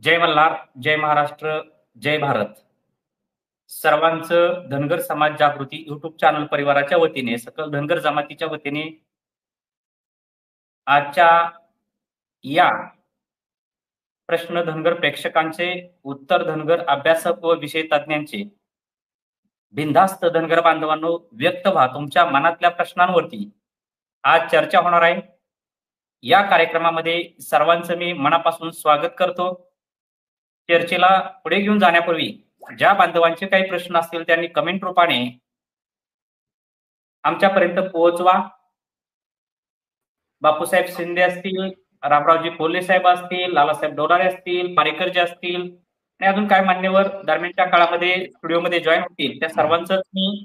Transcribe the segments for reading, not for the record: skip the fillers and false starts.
जय मल्हार, जय महाराष्ट्र, जय भारत. सर्वांचं धनगर समाज जागृती YouTube channel परिवाराच्या वतीने, सकल धनगर जमातीच्या वतीने आजच्या या प्रश्न धनगर प्रेक्षकांचे, उत्तर धनगर अभ्यासक व विषय तज्ञांचे, बिनधास्त धनगर बांधवांनो व्यक्त व्हा तुमच्या मनातल्या प्रश्नांवरती आज चर्चा होणार आहे. या कार्यक्रमामध्ये सर्वांचं मी मनापासून स्वागत करतो. चर्चेला पुढे घेऊन जाण्यापूर्वी ज्या बांधवांचे काही प्रश्न असतील त्यांनी कमेंट रूपाने आमच्यापर्यंत पोहोचवा. बापूसाहेब शिंदे असतील, रामरावजी कोल्हे साहेब असतील, लालासाहेब डोलारे असतील, पारेकरजी असतील आणि अजून काय मान्यवर दरम्यानच्या काळामध्ये स्टुडिओमध्ये जॉईन होतील त्या सर्वांचं मी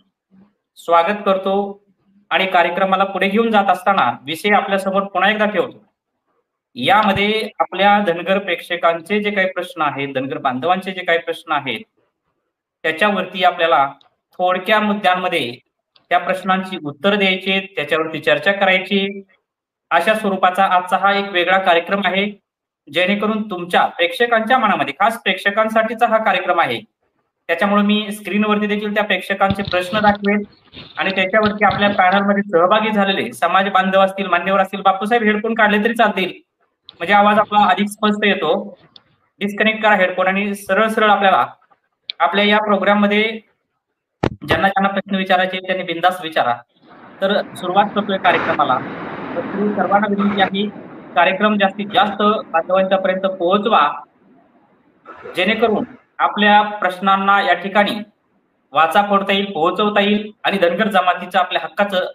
स्वागत करतो. आणि कार्यक्रमाला पुढे घेऊन जात असताना विषय आपल्यासमोर पुन्हा एकदा ठेवतो. यामध्ये आपल्या धनगर प्रेक्षकांचे जे काही प्रश्न आहेत, धनगर बांधवांचे जे काही प्रश्न आहेत, त्याच्यावरती आपल्याला थोडक्या मुद्द्यांमध्ये त्या प्रश्नांची उत्तर द्यायची, त्याच्यावरती चर्चा करायची, अशा स्वरूपाचा आजचा हा एक वेगळा कार्यक्रम आहे. जेणेकरून तुमच्या प्रेक्षकांच्या मनामध्ये, खास प्रेक्षकांसाठीचा हा कार्यक्रम आहे. त्याच्यामुळे मी स्क्रीनवरती देखील त्या प्रेक्षकांचे प्रश्न दाखवेल आणि त्याच्यावरती आपल्या पॅनलमध्ये सहभागी झालेले समाज बांधव असतील, मान्यवर असतील. बापूसाहेब हेडफोन काढले तरी चालतील, म्हणजे आवाज आपला अधिक स्पष्ट येतो. डिस्कनेक्ट करा हेडफोन आणि सरळ सरळ आपल्याला आपल्या या प्रोग्राम मध्ये ज्यांना ज्यांना प्रश्न विचारायचे त्यांनी बिनधास्त विचारा. तर सुरुवात करतोय कार्यक्रमाला. तर सर्वांना विनंती आहे, कार्यक्रम जास्तीत जास्त बांधवांच्या पर्यंत पोहोचवा, जेणेकरून आपल्या प्रश्नांना या ठिकाणी वाचा फोडता येईल, पोहोचवता येईल आणि धनगर जमातीचं आपल्या हक्काचं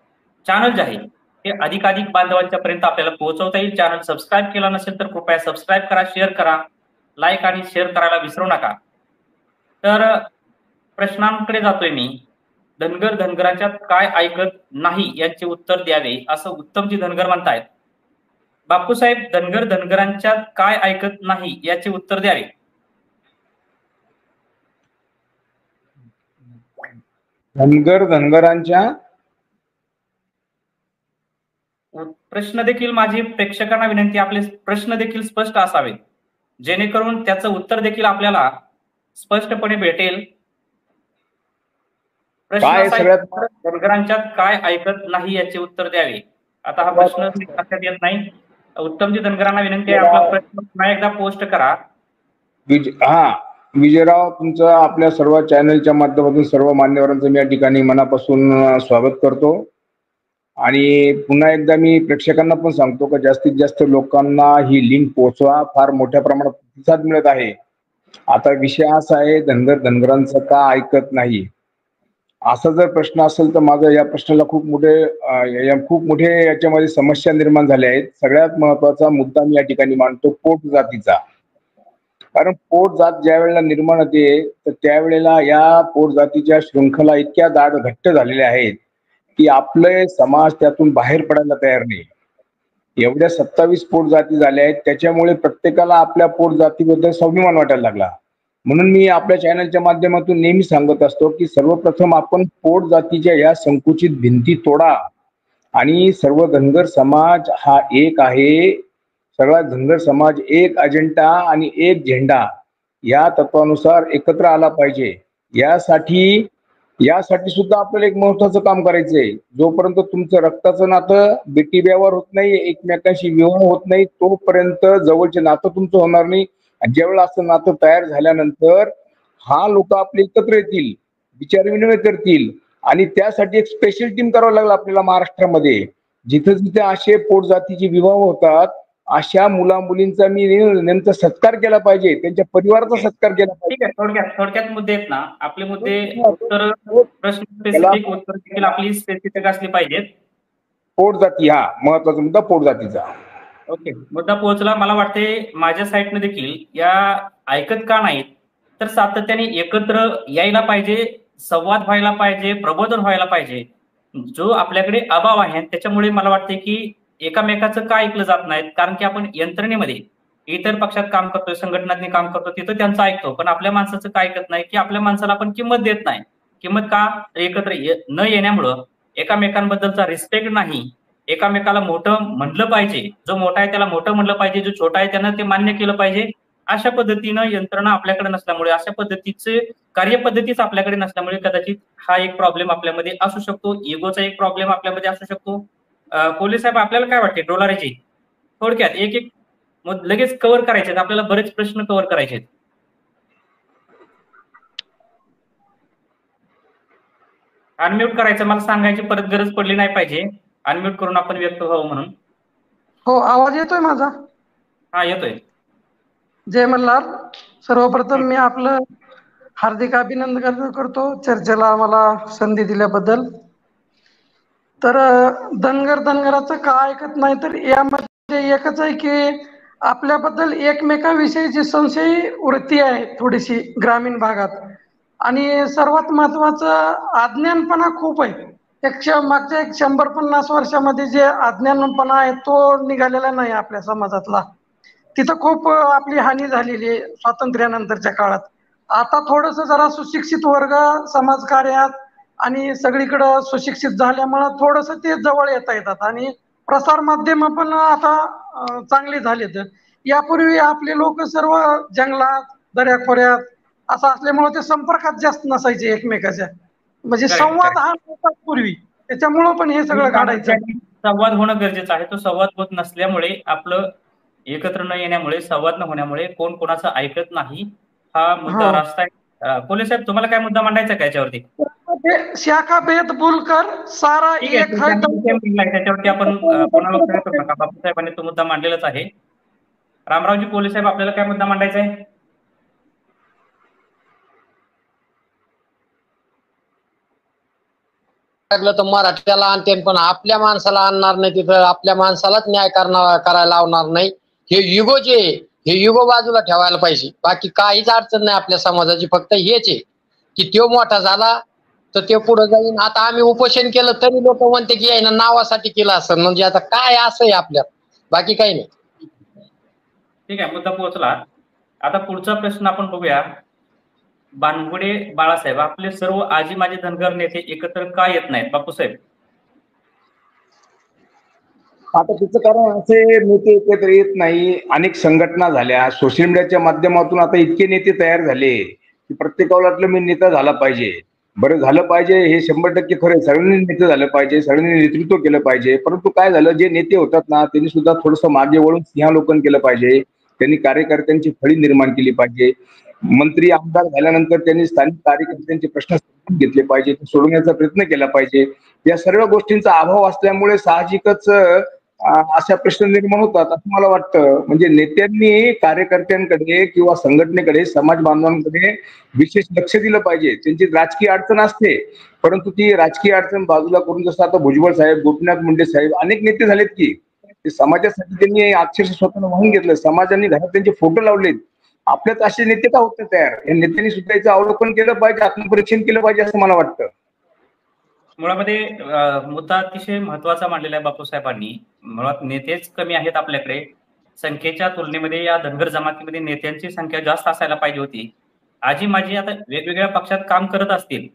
चॅनल जे आहे ते अधिकाधिक बांधवांच्या पर्यंत आपल्याला पोहोचवता येईल. चॅनल सबस्क्राईब केला नसेल तर कृपया सबस्क्राईब करा, शेअर करा, लाईक आणि शेअर करायला विसरू नका. तर प्रश्नांकडे जातोय मी. धनगर धनगरांच्यात काय ऐकत नाही यांचे उत्तर द्यावे असं उत्तमजी धनगर म्हणतायत. बापूसाहेब, धनगर धनगरांच्यात काय ऐकत नाही याचे उत्तर द्यावे. धनगर धनगरांच्या प्रश्न देखील माझी प्रेक्षकांना विनंती, आपले प्रश्न देखील स्पष्ट असावेत, जेणेकरून त्याचं उत्तर देखील आपल्याला स्पष्टपणे भेटेल. प्रश्न धनगरांच्यात काय ऐकत नाही याचे उत्तर द्यावे. आता हा प्रश्न लक्षात येत नाही. उत्तमजी धनगरांना विनंती आहे, आपला प्रश्न पुन्हा एकदा पोस्ट करा. विजयराव, तुमचं आपल्या सर्व चॅनलच्या माध्यमातून सर्व मान्यवरांचं मी या ठिकाणी मनापासून स्वागत करतो. आणि पुन्हा एकदा मी प्रेक्षकांना पण सांगतो की जास्तीत जास्त लोकांना ही लिंक पोहोचवा. फार मोठ्या प्रमाणात प्रतिसाद मिळत आहे. आता विषय असा आहे, धनगर धनगरांचं का ऐकत नाही असा जर प्रश्न असेल तर माझं या प्रश्नाला खूप मोठे याच्यामध्ये समस्या निर्माण झाल्या आहेत. सगळ्यात महत्वाचा मुद्दा मी या ठिकाणी मांडतो पोट जातीचा. कारण पोट जात ज्या वेळेला निर्माण होते तर त्यावेळेला या पोट जातीच्या शृंखला इतक्या दाट घट्ट झालेल्या आहेत की आपले समाज त्यातून बाहेर पडायला तयार नाही. एवढ्या 27 पोट जाती झाल्या आहेत, त्याच्यामुळे प्रत्येकाला आपल्या पोट जातीबद्दल स्वाभिमान वाटायला लागला. म्हणून मी आपल्या चॅनलच्या माध्यमातून नेहमी सांगत असतो की सर्वप्रथम आपण पोट जातीच्या या संकुचित भिंती तोडा आणि सर्व धनगर समाज हा एक आहे. सगळा धनगर समाज एक अजेंडा आणि एक झेंडा या तत्वानुसार एकत्र आला पाहिजे. यासाठी सुद्धा आपल्याला एक महत्वाचं काम करायचंय. जोपर्यंत तुमचं रक्ताचं नातं बेटी व्यवहार होत नाही, एकमेकांशी विवाह होत नाही, तोपर्यंत जवळचे नातं तुमचं होणार नाही. ज्यावेळेला असं नातं तयार झाल्यानंतर हा लोक आपले एकत्र येतील, विचार विनिमय करतील आणि त्यासाठी एक स्पेशल टीम करावं लागलं आपल्याला महाराष्ट्रामध्ये. जिथे जिथे असे पोट जातीचे विवाह होतात अशा मुला मुलींचा मी नेमका सत्कार केला पाहिजे, त्यांच्या परिवाराचा सत्कार केला पाहिजे. थोडक्यात मुद्दे आहेत ना आपले, मुद्दे उत्तर प्रश्न स्पेसिफिक उत्तर देखील आपली स्पेसिफिक असली पाहिजेत. पोट जाती हा महत्वाचा मुद्दा, पोट जातीचा. ओके, मुद्दा पोहोचला. मला वाटते माझ्या साईडने देखील या ऐकत का नाहीत तर सातत्याने एकत्र यायला पाहिजे, संवाद व्हायला पाहिजे, प्रबोधन व्हायला पाहिजे. जो आपल्याकडे अभाव आहे त्याच्यामुळे मला वाटते की एकामेकाचं का ऐकलं जात नाहीत. कारण की आपण यंत्रणेमध्ये इतर पक्षात काम करतोय, संघटनांनी काम करतो, तिथं त्यांचं ऐकतो, पण आपल्या माणसाचं काय ऐकत नाही की आपल्या माणसाला आपण किंमत देत नाही. किंमत का? एकत्र न येण्यामुळं एकामेकांबद्दलचा रिस्पेक्ट नाही. एकामेकाला मोठं म्हणलं पाहिजे, जो मोठा आहे त्याला मोठं म्हणलं पाहिजे, जो छोटा आहे त्यानं ते मान्य केलं पाहिजे. अशा पद्धतीनं यंत्रणा आपल्याकडे नसल्यामुळे, अशा पद्धतीचे कार्यपद्धतीच आपल्याकडे नसल्यामुळे कदाचित हा एक प्रॉब्लेम आपल्यामध्ये असू शकतो. इगोचा एक प्रॉब्लेम आपल्यामध्ये असू शकतो. कोल्हे साहेब, आपल्याला काय वाटते डोलारेची थोडक्यात एक एक लगेच कव्हर करायचे आहेत, आपल्याला बरेच प्रश्न कव्हर करायचे आहेत. अनम्यूट करायचं, मला सांगायची परत गरज पडली नाही पाहिजे, अनम्यूट करून आपण व्यक्त व्हावं म्हणून. हो, आवाज येतोय माझा? हा, येतोय. जय मल्हार. सर्वप्रथम मी आपलं हार्दिक अभिनंदन करतो चर्चेला मला संधी दिल्याबद्दल. तर धनगराचं का ऐकत नाही, तर यामध्ये एकच आहे की आपल्याबद्दल एकमेकाविषयीची संशय वृत्ती आहे थोडीशी ग्रामीण भागात, आणि सर्वात महत्वाचं अज्ञानपणा खूप आहे. मागच्या 150 वर्षामध्ये जे अज्ञानपणा आहे तो निघालेला नाही आपल्या समाजातला. तिथं खूप आपली हानी झालेली आहे स्वातंत्र्यानंतरच्या काळात. आता थोडस जरा सुशिक्षित वर्ग समाजकार्यात आणि सगळीकडं सुशिक्षित झाल्यामुळं थोडस ते जवळ येता येतात, आणि प्रसार माध्यम पण आता चांगली झालीत. यापूर्वी आपले लोक सर्व जंगलात दऱ्याखोऱ्यात असं असल्यामुळे ते संपर्कात जास्त नसायचे एकमेकाच्या, म्हणजे संवाद हा नव्हता पूर्वी, त्याच्यामुळं पण हे सगळं घडायचं. संवाद होणं गरजेचं आहे. तो संवाद होत नसल्यामुळे, आपलं एकत्र न येण्यामुळे, संवाद न होण्यामुळे कोण कोणाचं ऐकत नाही, हा मुद्दा रास्ता आहे. कोल्हे साहेब, तुम्हाला काय मुद्दा मांडायचा का याच्यावरती? शाखा भेद बोलकर सारा एक त्याच्यावरती आपण कोणाला करू नका. बापू साहेबांनी तो मुद्दा मांडलेलाच आहे. रामरावजी कोल्हे साहेब, आपल्याला काय मुद्दा मांडायचा आहे? तर मराठ्याला आणते, पण आपल्या माणसाला आणणार नाही, तिथं आपल्या माणसालाच न्याय करायला लावणार नाही. हे युगो जे हे युगो बाजूला ठेवायला पाहिजे. बाकी काहीच अडचण नाही आपल्या समाजाची, फक्त हेच आहे की तो मोठा झाला तर ते पुढे जाईन. आता आम्ही उपोषण केलं तरी लोक म्हणते की ना नावासाठी केलं असं, म्हणजे आता काय असं आहे आपल्यात, बाकी काही नाही. ठीक आहे, मुद्दा पोहोचला. आता पुढचा प्रश्न आपण बघूया. बानगुडे बाळासाहेब, आपले सर्व आजी माजी धनगर नेते एकत्र का येत नाहीत बापूसाहेब? आता त्याचं कारण असे, नेते एकत्र येत नाही. अनेक संघटना झाल्या, सोशल मीडियाच्या माध्यमातून आता इतके नेते तयार झाले की प्रत्येकाला वाटलं मी नेता झाला पाहिजे. बरं झालं पाहिजे हे 100% खरं, सगळ्यांनी नेते झालं पाहिजे, सगळ्यांनी नेतृत्व केलं पाहिजे. परंतु काय झालं, जे नेते होतात ना त्यांनी सुद्धा थोडंसं मागे वळून सिंहावलोकन केलं पाहिजे. त्यांनी कार्यकर्त्यांची फळी निर्माण केली पाहिजे. मंत्री आमदार झाल्यानंतर त्यांनी स्थानिक कार्यकर्त्यांचे प्रश्न घेतले पाहिजे, सोडवण्याचा प्रयत्न केला पाहिजे. या सर्व गोष्टींचा अभाव असल्यामुळे साहजिकच अशा प्रश्न निर्माण होतात असं मला वाटतं. म्हणजे नेत्यांनी कार्यकर्त्यांकडे किंवा संघटनेकडे, समाज बांधवांकडे विशेष लक्ष दिलं पाहिजे. त्यांची राजकीय अडचण असते, परंतु ती राजकीय अडचण बाजूला करून, जसं आता भुजबळ साहेब, गोपीनाथ मुंडे साहेब अनेक नेते झालेत की ते समाजासाठी त्यांनी अक्षरशः स्वतःला वाहून घेतलं. समाजांनी घरात त्यांचे फोटो लावलेत. आपल्यात असे नेते का होते तयार? या नेत्यांनी सुद्धा याचं अवलोकन केलं पाहिजे, आत्मपरीक्षण केलं पाहिजे असं मला वाटतं. मुळामध्ये मुद्दा अतिशय महत्वाचा मांडलेला आहे बापूसाहेबांनी. मुळात नेतेच कमी आहेत आपल्याकडे. संख्येच्या तुलनेमध्ये या धनगर जमातीमध्ये नेत्यांची संख्या जास्त असायला पाहिजे होती. आजी माझी आता वेगवेगळ्या पक्षात काम करत असतील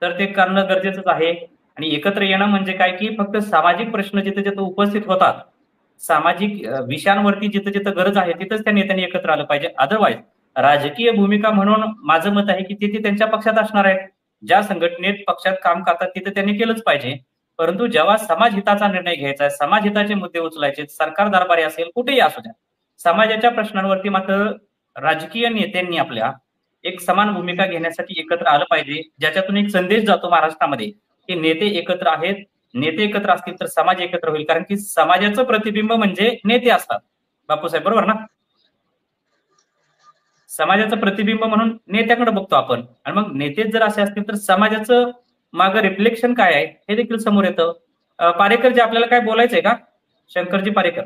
तर ते करणं गरजेचंच आहे. आणि एकत्र येणं म्हणजे काय की फक्त सामाजिक प्रश्न जिथे जिथे उपस्थित होतात, सामाजिक विषयांवरती जिथं जिथं गरज आहे तिथंच त्या नेत्यांनी एकत्र आलं पाहिजे. अदरवाईज राजकीय भूमिका म्हणून माझं मत आहे की ते त्यांच्या पक्षात असणार आहेत. ज्या संघटनेत पक्षात काम करतात तिथे त्यांनी केलंच पाहिजे. परंतु जेव्हा समाज हिताचा निर्णय घ्यायचा आहे, समाज हिताचे मुद्दे उचलायचे, सरकार दरबारी असेल, कुठेही असू द्या, समाजाच्या प्रश्नांवरती मात्र राजकीय नेत्यांनी आपल्या एक समान भूमिका घेण्यासाठी एकत्र आलं पाहिजे. ज्याच्यातून एक संदेश जातो महाराष्ट्रामध्ये की नेते एकत्र आहेत, नेते एकत्र असतील तर समाज एकत्र होईल. कारण की समाजाचं प्रतिबिंब म्हणजे नेते असतात बापूसाहेब, बरोबर ना? समाजाचं प्रतिबिंब म्हणून नेत्याकडे बघतो आपण, आणि मग नेतेच जर असे असतील तर समाजाचं मागं रिफ्लेक्शन काय आहे हे देखील समोर येतं. पारेकर जे आपल्याला काय बोलायचंय का? शंकरजी पारेकर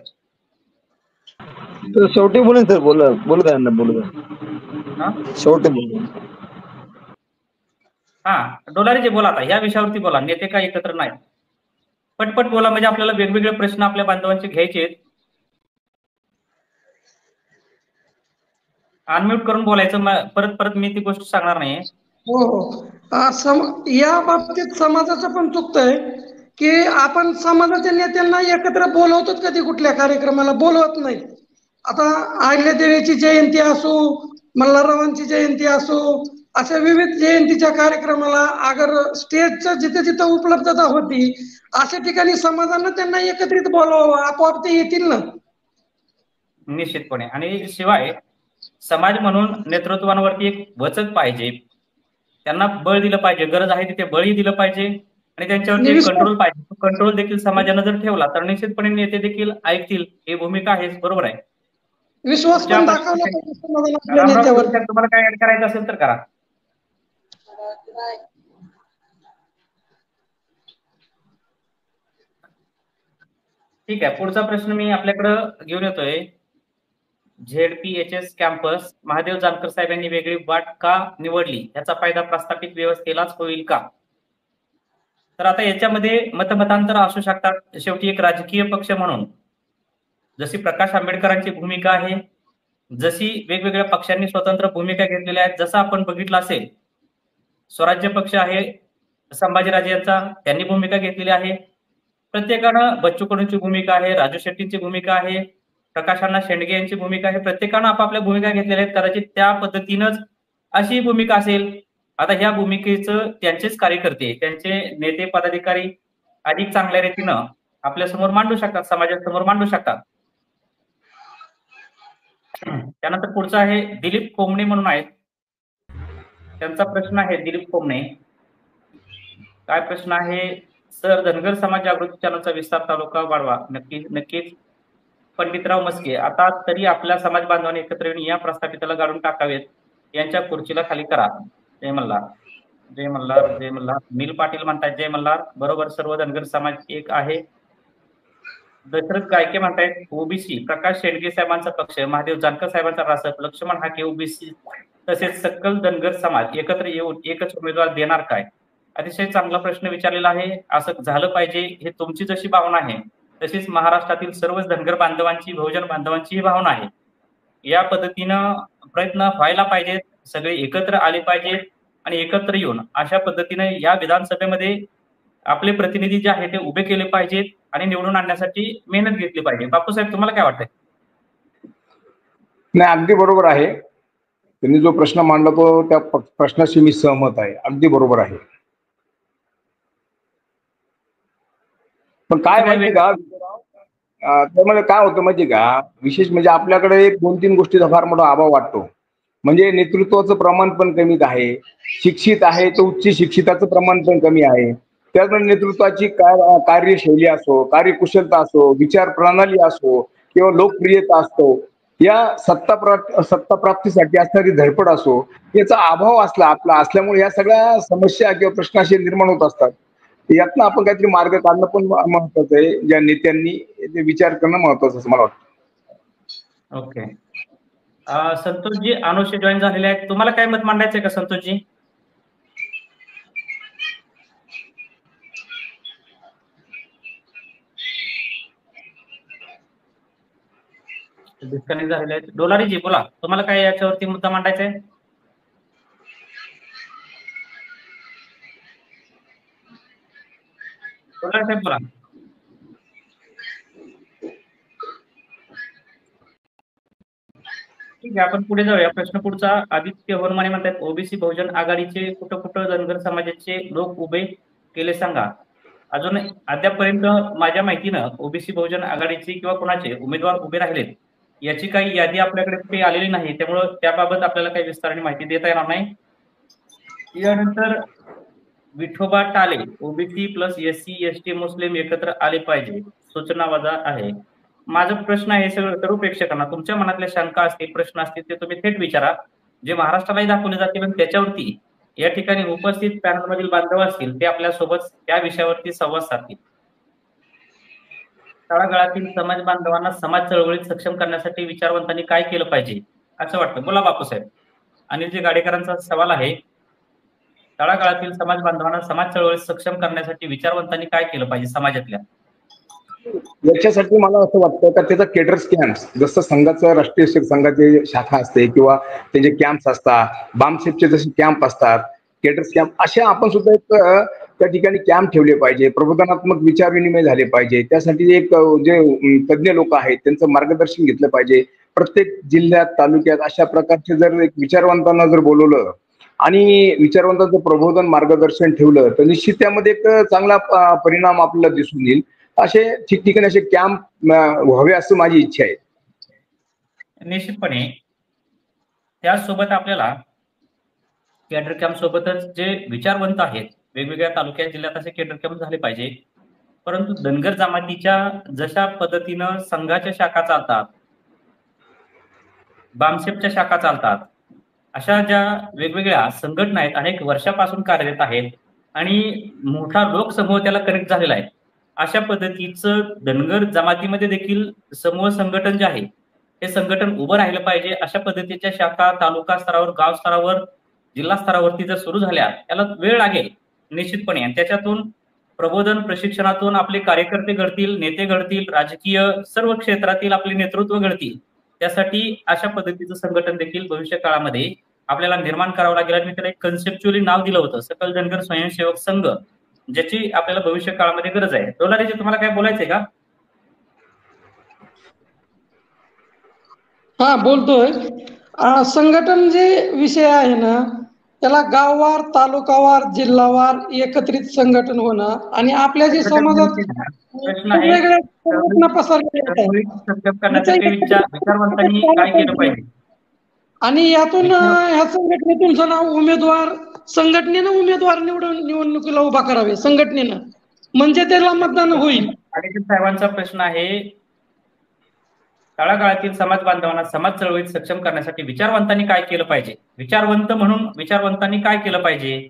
शेवटी बोलून सर, बोलू शेवटी बोलू. हा, डोलारेजी बोला, आता या विषयावरती बोला. नेते का एकत्र नाही, पटपट बोला, म्हणजे आपल्याला वेगवेगळे प्रश्न आपल्या बांधवांचे घ्यायचे आहेत. अनम्यूट करून बोलायचं. परत परत मी ती गोष्ट सांगणार नाही. हो, या बाबतीत समाजाचं पण चुकतंय की आपण समाजाच्या नेत्यांना एकत्र बोलवतो, कधी कुठल्या कार्यक्रमाला बोलवत नाही. आता अहिल्यादेवीची जयंती असो, मल्हाररावांची जयंती असो, अशा विविध जयंतीच्या कार्यक्रमाला अगर स्टेजचं जिथे जिथे उपलब्धता होती अशा ठिकाणी समाजानं त्यांना एकत्रित बोलावं, आपोआप ते येतील ना. निश्चितपणे. आणि शिवाय समाज म्हणून नेतृत्वांवरती एक वचक पाहिजे, त्यांना बळ दिलं पाहिजे, गरज आहे तिथे बळही दिलं पाहिजे आणि त्यांच्यावरती एक कंट्रोल पाहिजे. कंट्रोल देखील समाजानं जर ठेवला तर निश्चितपणे नेते देखील ऐकतील, ही भूमिका आहेच. बरोबर आहे. विश्वास पण दाखवला पाहिजे समाजाला आपल्या रामराव नेत्यावर. तुम्हाला काय ऍड करायचं असेल तर करा. ठीक आहे, पुढचा प्रश्न मी आपल्याकडं घेऊन येतोय. ZPHS कॅम्पस महादेव जानकर साहेब यांनी वेगळी वाट का निवडली, याचा फायदा प्रस्थापित व्यवस्थेलाच होईल का? तर आता याच्यामध्ये मतमतांतर असू शकतात. शेवटी एक राजकीय पक्ष म्हणून जशी प्रकाश आंबेडकरांची भूमिका आहे, जशी वेगवेगळ्या पक्षांनी स्वतंत्र भूमिका घेतलेल्या आहेत, जसं आपण बघितलं असेल स्वराज्य पक्ष आहे संभाजीराजे यांचा, त्यांनी भूमिका घेतलेली आहे. प्रत्येकानं बच्चू कडूंची भूमिका आहे, राजू शेट्टींची भूमिका आहे, प्रकाश अण्णा शेंडगे यांची भूमिका आहे. प्रत्येकानं आपापल्या भूमिका घेतलेल्या आहेत. कदाचित त्या पद्धतीनंच अशी भूमिका असेल. आता ह्या भूमिकेचं त्यांचेच कार्यकर्ते, त्यांचे नेते पदाधिकारी अधिक चांगल्या रीतीनं आपल्या समोर मांडू शकतात, समाजासमोर मांडू शकतात. त्यानंतर पुढचा आहे दिलीप कोमणे म्हणून आहेत. त्यांचा प्रश्न आहे, दिलीप कोमणे, काय प्रश्न आहे? सर, धनगर समाज जागृती चॅनलचा विस्तार तालुका वाढवा. नक्कीच पंडितराव मस्के, आता तरी आपल्या समाज बांधवांनी एकत्र येऊन या प्रस्थापिताला गाडून टाकावेत, यांच्या खुर्चीला खाली करा. जय मल्हार. जय मल्हार. जय मल्हार. नील पाटील म्हणतात जय मल्हार. बरोबर, सर्व धनगर समाज एक आहे. दशरथ गायके म्हणतायत ओबीसी, प्रकाश शेडगे साहेबांचा पक्ष, महादेव जानकर साहेबांचा रासप, लक्ष्मण हाके ओबीसी तसेच सकल धनगर समाज एकत्र येऊन एकच उमेदवार देणार काय? अतिशय चांगला प्रश्न विचारलेला आहे. असं झालं पाहिजे, हे तुमची जशी भावना आहे तशीच महाराष्ट्रातील सर्वच धनगर बांधवांची, बहुजन बांधवांची ही भावना आहे. या पद्धतीनं प्रयत्न व्हायला पाहिजेत, सगळे एकत्र आले पाहिजेत आणि एकत्र येऊन अशा पद्धतीने या विधानसभेमध्ये आपले प्रतिनिधी जे आहे ते उभे केले पाहिजेत आणि निवडून आणण्यासाठी मेहनत घेतली पाहिजे. बापूसाहेब, तुम्हाला काय वाटतंय? नाही, अगदी बरोबर आहे. त्यांनी जो प्रश्न मांडला तो त्या प्रश्नाशी मी सहमत आहे. अगदी बरोबर आहे. पण काय माहिती का, त्यामुळे काय होतं माहिती का, विशेष म्हणजे आपल्याकडे एक 2-3 गोष्टीचा फार मोठा अभाव वाटतो. म्हणजे नेतृत्वाचं प्रमाण पण कमी आहे, शिक्षित आहे तर उच्च शिक्षिताचं प्रमाण पण कमी आहे. त्याचप्रमाणे नेतृत्वाची कार्यशैली असो, कार्यकुशलता असो, विचार प्रणाली असो किंवा लोकप्रियता असतो, या सत्ता प्राप्तीसाठी असणारी धडपड असो, याचा अभाव असल्यामुळे या सगळ्या समस्या किंवा प्रश्न असे निर्माण होत असतात. यातनं आपण काहीतरी मार्ग काढणं पण महत्वाचं आहे. ज्या नेत्यांनी ते विचार करणं महत्वाचं असं मला वाटतं. ओके, संतोषजी अनुषे जॉईन झालेले आहेत. तुम्हाला काय मत मांडायचंय का संतोषजी? डिस्कनेक्ट झालेले आहेत. डोलारीजी बोला, तुम्हाला काय याच्यावरती मुद्दा मांडायचा आहे? डोलारी साहेब बोला. ठीक आहे, आपण पुढे जाऊया. प्रश्न पुढचा आदित्य होरमाने म्हणतात ओबीसी बहुजन आघाडीचे कुठं धनगर समाजाचे लोक उभे केले सांगा. अजून अद्यापपर्यंत माझ्या माहितीनं ओबीसी बहुजन आघाडीचे किंवा कोणाचे उमेदवार उभे राहिलेत याची काही यादी आपल्याकडे कुठे आलेली नाही, त्यामुळं त्याबाबत आपल्याला काही विस्ताराने माहिती देता येणार नाही. यानंतर Vithoba Tale, OBC plus SC ST मुस्लिम एकत्र आले पाहिजे, सूचना वजा आहे. माझा प्रश्न आहे सर्व प्रेक्षकांना, तुमच्या मनातल्या शंका असतील, प्रश्न असतील ते तुम्ही थेट विचारा, जे महाराष्ट्रालाही दाखवले जातील आणि त्याच्यावरती या ठिकाणी उपस्थित पॅनलमधील बांधव असतील ते आपल्या सोबत त्या विषयावरती संवाद साधतील. तळागाळातील समाज बांधवांना समाज चळवळीत सक्षम करण्यासाठी विचारवंतांनी काय केलं पाहिजे असं वाटतं? बोला बापूसाहेब. अनिलजी गाडेकरांचा सवाल आहे, तळागाळातील समाज बांधवांना समाज चळवळीत सक्षम करण्यासाठी विचारवंतांनी काय केलं पाहिजे समाजातल्या? याच्यासाठी मला असं वाटतं का त्याचा केडर्स कॅम्प्स, जसं संघाचं राष्ट्रीय संघाचे शाखा असते किंवा त्याचे कॅम्प्स असतात, बामसेपचे जसे कॅम्प असतात, केडर्स कॅम्प, अशा आपण सुद्धा एक त्या ठिकाणी कॅम्प ठेवले पाहिजे. प्रबोधनात्मक विचार विनिमय झाले पाहिजे. त्यासाठी एक जे तज्ज्ञ लोक आहेत त्यांचं मार्गदर्शन घेतलं पाहिजे. प्रत्येक जिल्ह्यात तालुक्यात अशा प्रकारचे जर एक विचारवंतांना जर बोलवलं आणि विचारवंतांचं प्रबोधन मार्गदर्शन ठेवलं तर निश्चित त्यामध्ये एक चांगला परिणाम आपल्याला दिसून येईल. असे ठिकठिकाणी असे कॅम्प व्हावे असं माझी इच्छा आहे. निश्चितपणे त्याचसोबत आपल्याला कॅडर कॅम्प सोबतच जे विचारवंत आहेत वेगवेगळ्या तालुक्यात जिल्ह्यात असे कॅडर कॅम्प झाले पाहिजे. परंतु धनगर जमातीच्या जशा पद्धतीनं संघाच्या शाखा चालतात, बामसेपच्या शाखा चालतात, अशा ज्या वेगवेगळ्या संघटना आहेत अनेक वर्षापासून कार्यरत आहेत आणि मोठा लोकसमूह त्याला कनेक्ट झालेला आहे. अशा पद्धतीचं धनगर जमातीमध्ये देखील समूह संघटन जे आहे हे संघटन उभं राहिलं पाहिजे. अशा पद्धतीच्या शाखा तालुका स्तरावर, गाव स्तरावर, जिल्हा स्तरावरती जर सुरू झाल्या त्याला वेळ लागेल निश्चितपणे. आणि त्याच्यातून प्रबोधन प्रशिक्षणातून आपले कार्यकर्ते घडतील, नेते घडतील, राजकीय सर्व क्षेत्रातील आपले नेतृत्व घडतील. त्यासाठी अशा पद्धतीचं संघटन देखील भविष्य काळामध्ये आपल्याला निर्माण करावं लागेल. आणि मी त्याला एक कन्सेप्च्युअली नाव दिलं होतं, सकल धनगर स्वयंसेवक संघ, ज्याची आपल्याला भविष्य काळामध्ये गरज आहे. डोलारेजी, तुम्हाला काय बोलायचंय का? हा, बोलतोय. संघटन जे विषय आहे ना त्याला गाववार, तालुकावार, जिल्हावार एकत्रित संघटन होणं आणि आपल्या जे समाजात प्रश्न आहे वेगवेगळ्या संघटना पसरलेल्या आहेत करण्यासाठी विचारवंतांनी काय केलं पाहिजे आणि यातून ह्या संघटनेतून उमेदवार संघटनेनं उमेदवार निवडून निवडणुकीला उभा करावे संघटनेनं, म्हणजे त्याला मतदान होईल. आणि साहेबांचा प्रश्न आहे, तळागाळातील समाज बांधवांना समाज चळवळीत सक्षम करण्यासाठी विचारवंतांनी काय केलं पाहिजे? विचारवंत म्हणून विचारवंतांनी काय केलं पाहिजे?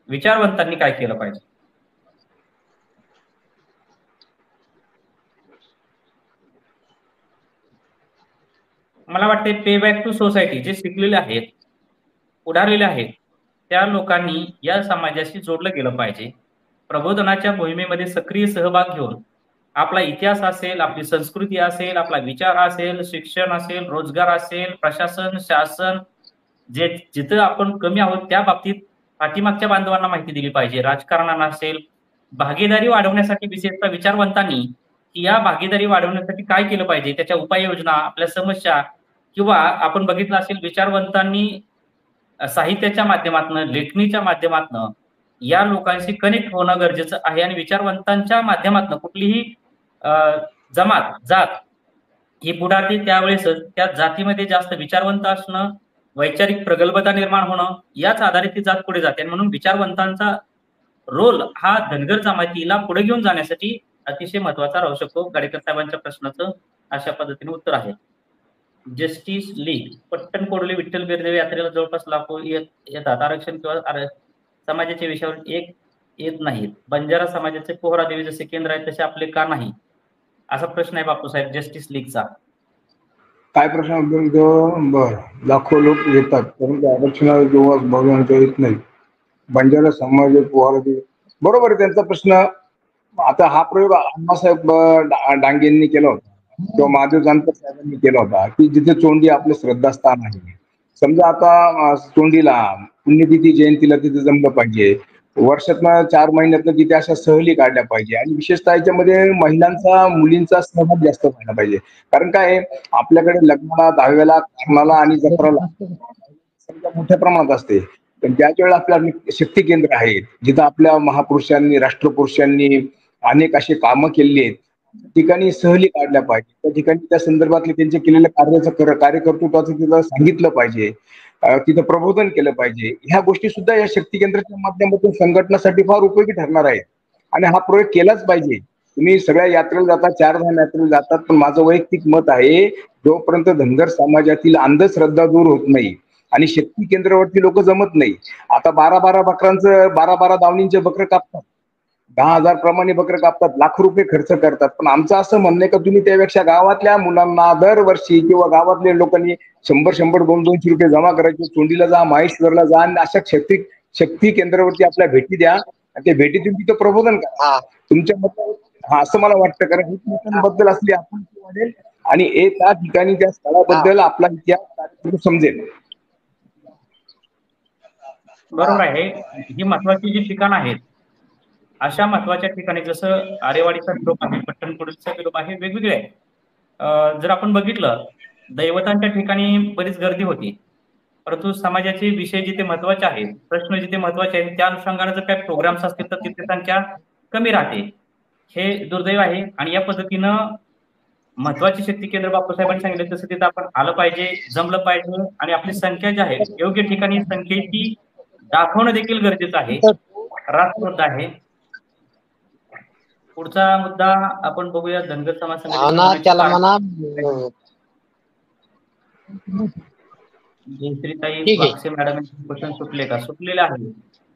विचारवंतांनी काय केलं पाहिजे? मला वाटते पे बॅक टू सोसायटी जे शिकलेले आहेत, उडालेले आहेत, त्या लोकांनी या समाजाशी जोडलं गेलं पाहिजे. प्रबोधनाच्या मोहिमेमध्ये सक्रिय सहभाग घेऊन आपला इतिहास असेल, आपली संस्कृती असेल, आपला विचार असेल, शिक्षण असेल, रोजगार असेल, प्रशासन, शासन, जे जिथं आपण कमी आहोत त्या बाबतीत पाठीमागच्या बांधवांना माहिती दिली पाहिजे. राजकारणाला असेल, भागीदारी वाढवण्यासाठी विशेषतः विचारवंतांनी की या भागीदारी वाढवण्यासाठी काय केलं पाहिजे, त्याच्या उपाययोजना, आपल्या समस्या, किंवा आपण बघितलं असेल विचारवंतांनी साहित्याच्या माध्यमातून, लेखणीच्या माध्यमातून या लोकांशी कनेक्ट होणं गरजेचं आहे. आणि विचारवंतांच्या माध्यमातून कुठलीही जमात, जात ही पुढारती त्यावेळेस त्या जातीमध्ये जास्त विचारवंत असणं, वैचारिक प्रगल्भता निर्माण होणं, याच आधारे ती जात पुढे जाते. म्हणून विचारवंतांचा रोल हा धनगर जमातीला पुढे घेऊन जाण्यासाठी अतिशय महत्वाचा राहू शकतो. गाडेकर साहेबांच्या प्रश्नाचं अशा पद्धतीने उत्तर आहे. जस्टिस लीग, पट्टण कोडोली विठ्ठल बिरदेव यात्रेला जवळपास लाखो येतात. आरक्षण किंवा समाजाच्या विषयावर एक येत नाहीत. बंजारा समाजाचे पोहरादेवी जसे केंद्र आहे तसे आपले का नाही, असा प्रश्न आहे बापूसाहेब जस्टिस लीगचा. काय प्रश्न? बर, लाखो लोक येतात परंतु आरक्षणाला जेव्हा बघण्याच्या येत नाही. बंजारा समाज पोहरादेवी, बरोबर आहे त्यांचा प्रश्न. आता हा प्रयोग अण्णासाहेब डांगेंनी केला होता किंवा महादेव जानकर साहेबांनी केला होता की जिथे चोंडी आपलं श्रद्धास्थान आहे. समजा आता चोंडीला पुण्यतिथी जयंतीला तिथे जमलं पाहिजे, वर्षातनं 4 महिन्यातनं तिथे अशा सहली काढल्या पाहिजे आणि विशेषतः याच्यामध्ये महिलांचा, मुलींचा सहभाग जास्त व्हायला पाहिजे. कारण काय आपल्याकडे लग्नाला, दहाव्याला, कारणाला आणि जत्राला समजा मोठ्या प्रमाणात असते, पण त्याच वेळेला आपल्या शक्ती केंद्र आहेत जिथं आपल्या महापुरुषांनी, राष्ट्रपुरुषांनी अनेक असे कामं केलेली आहेत. ठिकाणी सहली काढल्या पाहिजे, त्या ठिकाणी त्या संदर्भातले त्यांचे केलेल्या कार्यकर्तृत्वाचं तिथं सांगितलं पाहिजे, तिथं प्रबोधन केलं पाहिजे. ह्या गोष्टी सुद्धा या शक्ती केंद्राच्या माध्यमातून संघटनासाठी फार उपयोगी ठरणार आहेत आणि हा प्रयोग केलाच पाहिजे. तुम्ही सगळ्या यात्रेला जातात, 4 धाम यात्रेला जातात, पण माझं वैयक्तिक मत आहे जोपर्यंत धनगर समाजातील अंधश्रद्धा दूर होत नाही आणि शक्ती केंद्रावरती लोक जमत नाही. आता 12 बकरांचं 12 दावणींचे बकरं कापतात, 10,000 प्रमाणे बकरं कापतात, लाखो रुपये खर्च करतात. पण आमचं असं म्हणणं आहे का तुम्ही त्यापेक्षा गावातल्या मुलांना दरवर्षी किंवा गावातल्या लोकांनी 100-100, 200-200 रुपये जमा करायचे, चोंडीला जा, माहेश्वरला जा आणि अशा शक्ती केंद्रावरती आपल्या भेटी द्या आणि त्या भेटीतून तिथं प्रबोधन करा. तुमच्या मत असं मला वाटतं, कारण एकमेकांबद्दल असली आपण वाढेल आणि त्या ठिकाणी त्या स्थळाबद्दल आपला इतिहास समजेल. बरोबर आहे. ही महत्वाची जी ठिकाणं आहेत अशा महत्वाच्या ठिकाणी जसं आरेवाडीचा विरोध आहे, पट्टणकोडीचा विरोध आहे, वेगवेगळे आहे. जर आपण बघितलं दैवतांच्या ठिकाणी बरीच गर्दी होती, परंतु समाजाचे विषय जिथे महत्वाचे आहेत, प्रश्न जिथे महत्वाचे आहेत, त्या अनुषंगाने जर काही प्रोग्राम्स असतील तर तिथे संख्या कमी राहते. हे दुर्दैव आहे. आणि या पद्धतीनं महत्वाची शक्ती केंद्र बापूसाहेबांनी सांगितलं तसं तिथं आपण आलं पाहिजे, जमलं पाहिजे आणि आपली संख्या जी आहे योग्य ठिकाणी संख्येची दाखवणं देखील गरजेचं आहे, रास्त मुद्दा आहे. पुढचा मुद्दा आपण बघूया धनगर समाज त्याला म्हणा जयश्रीताई ठीक आहे. वागसे मॅडम यांचे क्वेश्चन सुटले का? सुटलेले आहे,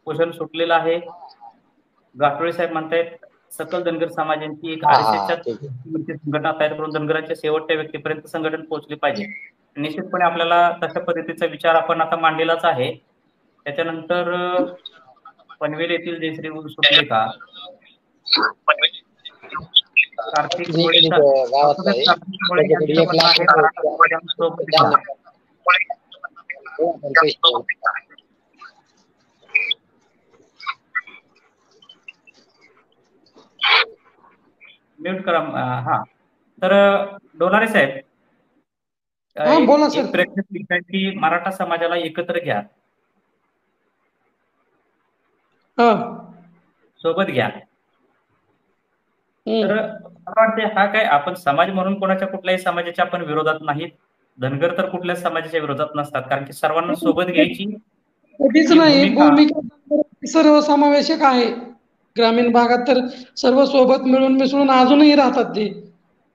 क्वेश्चन सुटलेला आहे. गाठोळे साहेब म्हणतायत सकल धनगर समाजांची एक आरएसएसच्या संघटना तयार करून धनगरांच्या शेवटच्या व्यक्तीपर्यंत संघटन पोहोचले पाहिजे. निश्चितपणे आपल्याला तशा पद्धतीचा विचार आपण आता मांडलेलाच आहे. त्याच्यानंतर पनवेल येथील जयश्री सुटले का? कार्तिक म्यूट करा. हा, तर डोलारे साहेब, बोला सर. प्रयत्न की मराठा समाजाला एकत्र घ्या, सोबत घ्या. तर मला वाटते हा काय आपण समाज म्हणून कोणाच्या कुठल्याही समाजाच्या आपण विरोधात नाहीत. धनगर तर कुठल्याच समाजाच्या विरोधात नसतात, कारण की सर्वांना सोबत घ्यायची नाही भूमिका सर्वसमावेशक आहे. ग्रामीण भागात तर सर्व सोबत मिळून मिसळून अजूनही राहतात ते.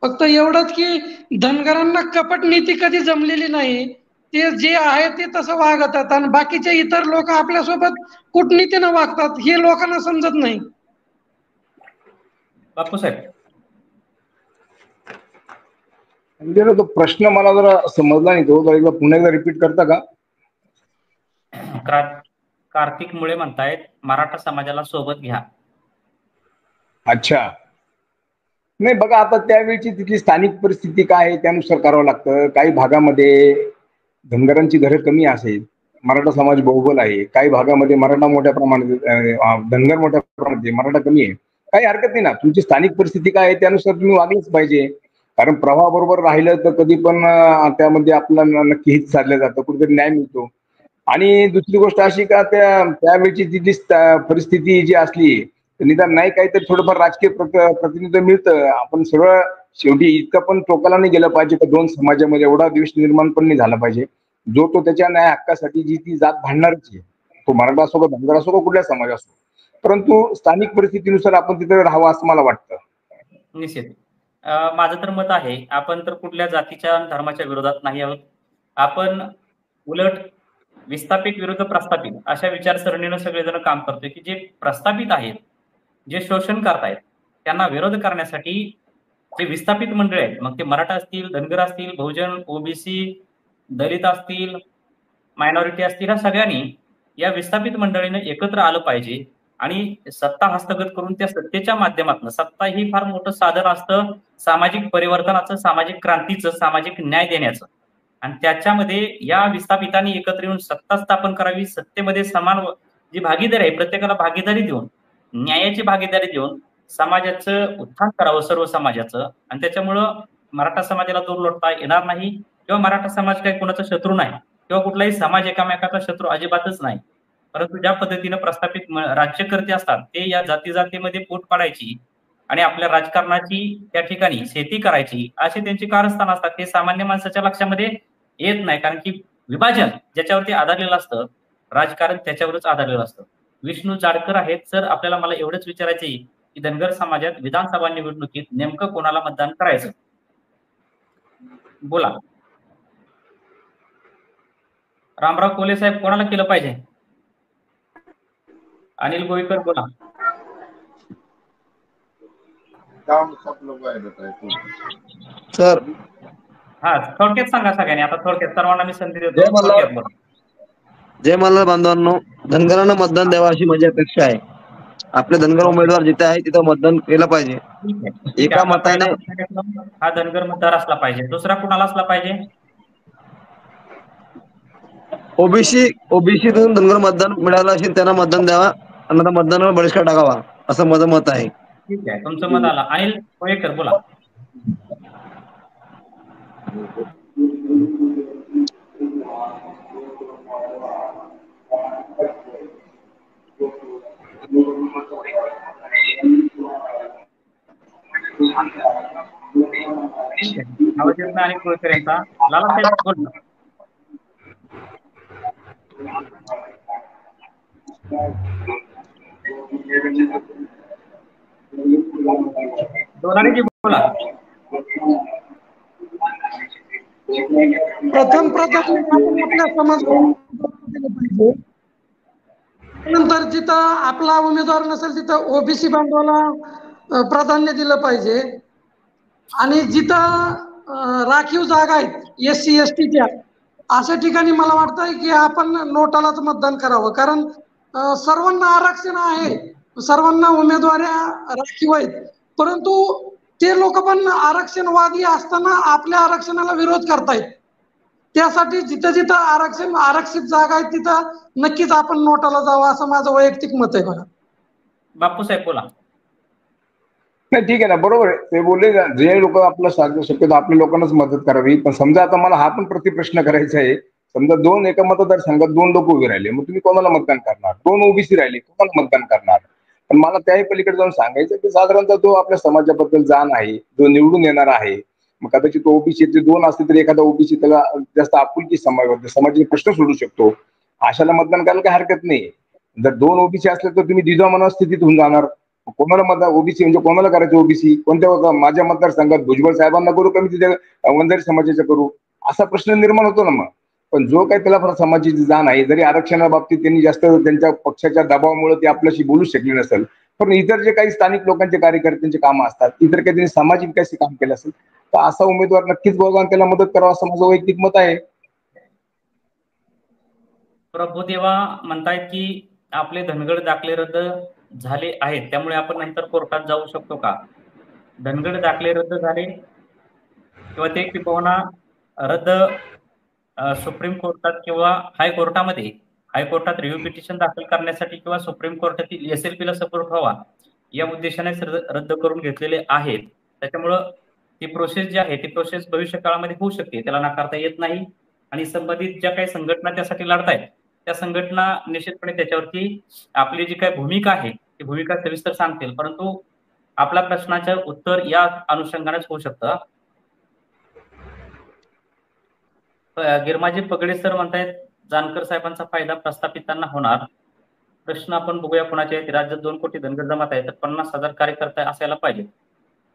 फक्त एवढंच की धनगरांना कपट नीती कधी जमलेली नाही. ते जे आहे ते तसं वागतात आणि बाकीचे इतर लोक आपल्यासोबत कूटनीतीनं वागतात, हे लोकांना समजत नाही. बापूसाहेब, म्हणजे तो प्रश्न मला जरा समजला नाही, तो एकदा पुन्हा एकदा रिपीट करता का? कार्तिक मुळे म्हणतायत मराठा समाजाला सोबत घ्या. अच्छा, नाही बघा, आता त्यावेळची तिथली स्थानिक परिस्थिती काय आहे त्यानुसार करावं लागतं. काही भागामध्ये धनगरांची घरं कमी असेल, मराठा समाज बहुबल आहे. काही भागामध्ये मराठा मोठ्या प्रमाणात, धनगर मोठ्या प्रमाणात, मराठा कमी आहे. काही हरकत नाही ना, तुमची स्थानिक परिस्थिती काय आहे त्यानुसार तुम्ही वागलंच पाहिजे. कारण प्रवाहाबरोबर राहिलं तर कधी पण त्यामध्ये आपल्याला नक्की हित साधलं जातं, कुठेतरी न्याय मिळतो. आणि दुसरी गोष्ट अशी का त्यावेळची तिथली परिस्थिती जी असली निदान नाही काहीतरी थोडंफार राजकीय प्रतिनिधित्व मिळतं. आपण सगळं शेवटी इतकं पण टोकाला नाही गेलं पाहिजे का दोन समाजामध्ये एवढा द्वेष निर्माण पण नाही झाला पाहिजे. जो तो त्याच्या न्याय हक्कासाठी जी ती जात भांडणारच आहे, तो मराठा असो का धनगर असो का कुठल्या समाज असो. परंतु स्थानिक परिस्थितीनुसार आपण तिथे राहावं असं मला वाटतं. निश्चित माझं तर मत आहे, आपण तर कुठल्या जातीच्या धर्माच्या विरोधात नाही आहोत. आपण उलट विस्थापित विरुद्ध प्रस्थापित अशा विचारसरणीनं सगळेजण काम करतोय की जे प्रस्थापित आहेत, जे शोषण करतायत, त्यांना विरोध करण्यासाठी जे विस्थापित मंडळी आहेत, मग ते मराठा असतील, धनगर असतील, बहुजन, ओबीसी, दलित असतील, मायनॉरिटी असतील, या सगळ्यांनी या विस्थापित मंडळीनं एकत्र आलं पाहिजे आणि सत्ता हस्तगत करून त्या सत्तेच्या माध्यमातून, सत्ता ही फार मोठं साधन असतं सामाजिक परिवर्तनाचं, सामाजिक क्रांतीचं, सामाजिक न्याय देण्याचं. आणि त्याच्यामध्ये या विस्थापितांनी एकत्र येऊन सत्ता स्थापन करावी, सत्तेमध्ये समान जी भागीदारी आहे प्रत्येकाला भागीदारी देऊन, न्यायाची भागीदारी देऊन समाजाचं उत्थान करावं, सर्व समाजाचं. आणि त्याच्यामुळं मराठा समाजाला दूर लोटता येणार नाही, किंवा मराठा समाज काही कोणाचा शत्रू नाही, किंवा कुठलाही समाज एकामेकाचा शत्रू अजिबातच नाही. परंतु ज्या पद्धतीनं प्रस्थापित राज्यकर्ते असतात ते या जाती जातीमध्ये पोट पाडायची आणि आपल्या राजकारणाची त्या ठिकाणी शेती करायची असे त्यांची कारस्थान असतात. हे सामान्य माणसाच्या लक्षामध्ये येत नाही, कारण की विभाजन ज्याच्यावरती आधारलेलं असतं, राजकारण त्याच्यावरच आधारलेलं असतं. विष्णू जाडकर आहेत सर, आपल्याला मला एवढंच विचारायचं आहे की धनगर समाजात विधानसभा निवडणुकीत नेमकं कोणाला मतदान करायचं? बोला. रामराव कोले साहेब, कोणाला केलं पाहिजे? अनिल गोईकर बोला. सर हा, थोडक्यात सांगा सगळ्यांनी. आता थोडक्यात सर्वांना मी संधी देतो. जय मल्हार बांधवांनो, धनगरांना मतदान द्यावं अशी माझी अपेक्षा आहे. आपले धनगर उमेदवार जिथे आहे तिथं मतदान केलं पाहिजे. एका मताने हा धनगर मतदार असला पाहिजे. दुसरा कुणाला असला पाहिजे? ओबीसीतून धनगर मतदान मिळालं असेल त्यांना मतदान द्यावा, अन्यथा मतदानावर बहिष्कार टाकावा असं माझं मत आहे. ठीक आहे, तुमचं मत आलं. अनिल गोयेकर बोला. ठीक आहे, आवाज येत नाही. आणि कोळकर यांचा लालासाहेब बोला. दोनारेजी बोला. प्रथम आपण आपल्या समाजाला पाहिजे. नंतर जिथं आपला उमेदवार नसेल तिथं ओबीसी बांधवाला प्राधान्य दिलं पाहिजे. आणि जिथं राखीव जागा आहेत SC STच्या अशा ठिकाणी मला वाटतंय की आपण नोटालाच मतदान करावं. कारण सर्वांना आरक्षण आहे, सर्वांना उमेदवाऱ्या राखीव आहेत, परंतु ते लोक पण आरक्षणवादी असताना आपल्या आरक्षणाला विरोध करतायत. त्यासाठी जिथं जिथं आरक्षित जागा आहेत तिथं नक्कीच आपण नोटाला जावं असं माझं वैयक्तिक मत आहे. बघा बापूसाहेब बोला. नाही ठीक आहे ना, बरोबर आहे ते बोलले. जे लोक आपलं शक्यतो आपल्या लोकांनाच मदत करावी. पण समजा आता मला हा पण प्रतिप्रश्न करायचा आहे. समजा दोन एका मतदारसंघात 2 लोक उभे राहिले, मग तुम्ही कोणाला मतदान करणार? 2 ओबीसी राहिले, कोणाला मतदान करणार? पण मला त्याही पलीकडे जाऊन सांगायचं की साधारणतः जो आपल्या समाजाबद्दल जाण आहे, जो निवडून येणार आहे, मग कदाचित ओबीसी 2 असले तरी एखादा ओबीसी त्याला जास्त आपुलकी समाजाचे प्रश्न सोडू शकतो, अशाला मतदान करायला काही हरकत नाही. जर 2 ओबीसी असले तर तुम्ही द्विधा स्थितीत होऊन जाणार. कोणाला मतदान ओबीसी म्हणजे कोणाला करायचं ओबीसी? कोणत्या माझ्या मतदारसंघात भुजबळ साहेबांना करू का मी तिथे वंजारी समाजाच्या करू, असा प्रश्न निर्माण होतो ना. मग पण जो काही त्याला समाजाची जाण आहे, जरी आरक्षणाबाबतीत त्यांनी जास्त त्यांच्या पक्षाच्या दबावामुळे ते आपल्याशी बोलू शकले नसेल, पण इतर जे काही स्थानिक लोकांचे कार्यकर्त्यांचे कामं असतात, इतर काही त्यांनी सामाजिक विकास काम केलं असेल, तर असा उमेदवार नक्कीच भगवान त्याला मदत करावं असं माझं वैयक्तिक मत आहे. प्रभुदेवा म्हणतायत की आपले धनगड दाखले रद्द झाले आहेत, त्यामुळे आपण नंतर कोर्टात जाऊ शकतो का? धनगड दाखले रद्द झाले किंवा ते किंवा रद्द सुप्रीम कोर्टात किंवा हायकोर्टात रिव्ह्यू पिटिशन दाखल करण्यासाठी किंवा सुप्रीम कोर्टातील SLP ला सपोर्ट व्हावा या उद्देशाने रद्द करून घेतलेले आहेत. त्याच्यामुळं ती प्रोसेस जी आहे ती प्रोसेस भविष्य काळामध्ये होऊ शकते, त्याला नाकारता येत नाही. आणि संबंधित ज्या काही संघटना त्यासाठी लढतायत त्या संघटना निश्चितपणे त्याच्यावरती आपली जी काही भूमिका आहे ती भूमिका सविस्तर सांगतील, परंतु आपल्या प्रश्नाचं उत्तर या अनुषंगानेच होऊ शकतं. गिरमाजी पगडे सर म्हणतायत जानकर साहेबांचा फायदा प्रस्थापितांना होणार. प्रश्न आपण बघूया कोणाचे आहेत. राज्यात 2 कोटी धनगर जमात आहे तर 50,000 कार्यकर्ते असायला पाहिजे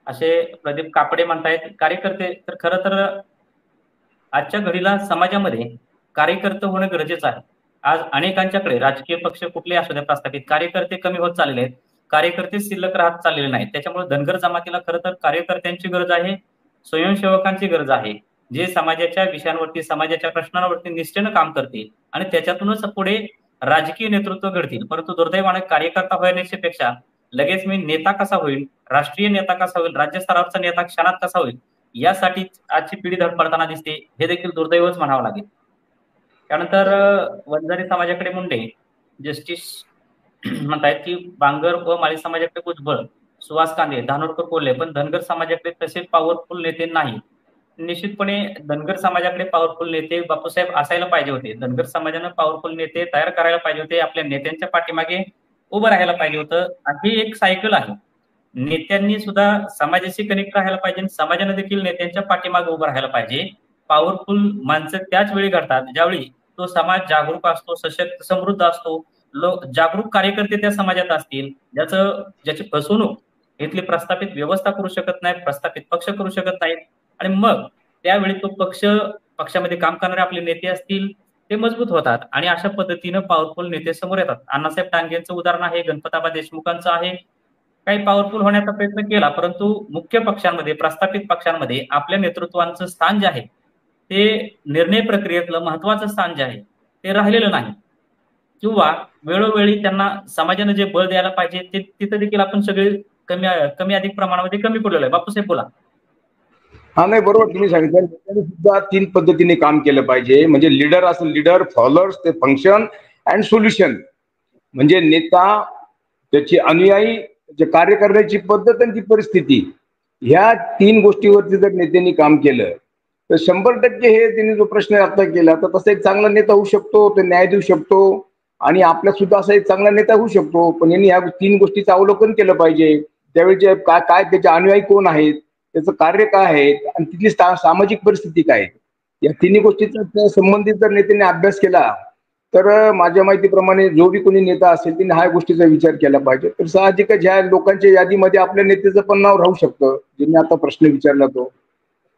असे प्रदीप कापडे म्हणतायत. कार्यकर्ते तर खरं तर आजच्या घडीला समाजामध्ये कार्यकर्ते होणं गरजेचं आहे. आज अनेकांच्याकडे राजकीय पक्ष कुठले असू द्या प्रस्थापित कार्यकर्ते कमी होत चाललेले आहेत, कार्यकर्ते शिल्लक राहत चाललेले नाहीत. त्याच्यामुळे धनगर जमातीला खरं तर कार्यकर्त्यांची गरज आहे, स्वयंसेवकांची गरज आहे, जे समाजाच्या विषयांवरती समाजाच्या प्रश्नांवरती निष्ठेनं काम करतील आणि त्याच्यातूनच पुढे राजकीय नेतृत्व घडतील. परंतु दुर्दैवाने कार्यकर्ता होण्यापेक्षा लगेच मी नेता कसा होईल, राष्ट्रीय नेता कसा होईल, राज्य स्तरावरचा नेता क्षणात कसा होईल यासाठी आजची पिढी धडपडताना दिसते, हे देखील दुर्दैवच म्हणावं लागेल. त्यानंतर वंजारी समाजाकडे मुंडे जस्टिस म्हणतायत की बांगर व माळी समाजाकडे भुजबळ, सुहास कांदे, धानोरकर बोलले, पण धनगर समाजाकडे तसे पॉवरफुल नेते नाही. निश्चितपणे धनगर समाजाकडे पॉवरफुल नेते बापूसाहेब असायला पाहिजे होते. धनगर समाजानं पॉवरफुल नेते तयार करायला पाहिजे होते, आपल्या नेत्यांच्या पाठीमागे उभं राहायला पाहिजे होतं. ही एक सायकल आहे. नेत्यांनी सुद्धा समाजाशी कनेक्ट राहायला पाहिजे, समाजाने देखील नेत्यांच्या पाठीमागे उभं राहायला पाहिजे. पॉवरफुल माणसं त्याच वेळी घडतात ज्यावेळी तो समाज जागरूक असतो, सशक्त समृद्ध असतो, जागरूक कार्यकर्ते त्या समाजात असतील, ज्याची फसवणूक इथली प्रस्थापित व्यवस्था करू शकत नाही, प्रस्थापित पक्ष करू शकत नाहीत. आणि मग त्यावेळी तो पक्षामध्ये काम करणारे आपले नेते असतील ते मजबूत होतात आणि अशा पद्धतीनं पॉवरफुल नेते समोर येतात. अण्णासाहेब टांगेंचं उदाहरण आहे, गणपताबा देशमुखांचं आहे. काही पॉवरफुल होण्याचा प्रयत्न केला, परंतु मुख्य पक्षांमध्ये प्रस्थापित पक्षांमध्ये आपल्या नेतृत्वाचं स्थान जे आहे ते निर्णय प्रक्रियेतलं महत्वाचं स्थान जे आहे ते राहिलेलं नाही, किंवा वेळोवेळी त्यांना समाजाने जे बळ द्यायला पाहिजे ते तिथं देखील आपण सगळे कमी अधिक प्रमाणामध्ये कमी पडलेलो आहे. बापूसाहेब बोला. हा नाही बरोबर तुम्ही सांगितलं. नेत्यांनी सुद्धा 3 पद्धतीने काम केलं पाहिजे. म्हणजे लीडर असेल, लीडर, फॉलोअर्स, ते फंक्शन अँड सोल्युशन. म्हणजे नेता, त्याचे अनुयायी, त्याचे कार्य करण्याची पद्धत आणि ती परिस्थिती, ह्या 3 गोष्टीवरती जर नेत्यांनी काम केलं तर 100% हे त्यांनी जो प्रश्न आता केला, तर तसा एक चांगला नेता होऊ शकतो, तो न्याय देऊ शकतो आणि आपला सुद्धा असा एक चांगला नेता होऊ शकतो. पण यांनी ह्या 3 गोष्टीचं अवलोकन केलं पाहिजे. त्यावेळेचे काय काय त्याचे अनुयायी कोण आहेत, त्याचं कार्य काय आहे आणि तिथली सामाजिक परिस्थिती काय आहे. या तिन्ही गोष्टीचा संबंधित जर नेत्यांनी अभ्यास केला, तर माझ्या माहितीप्रमाणे जो बी कोणी नेता असेल त्यांनी ह्या गोष्टीचा विचार केला पाहिजे. तर साहजिकच ह्या लोकांच्या यादीमध्ये आपल्या नेत्याचं पण नाव राहू शकतं, ज्यांनी आता प्रश्न विचारला तो.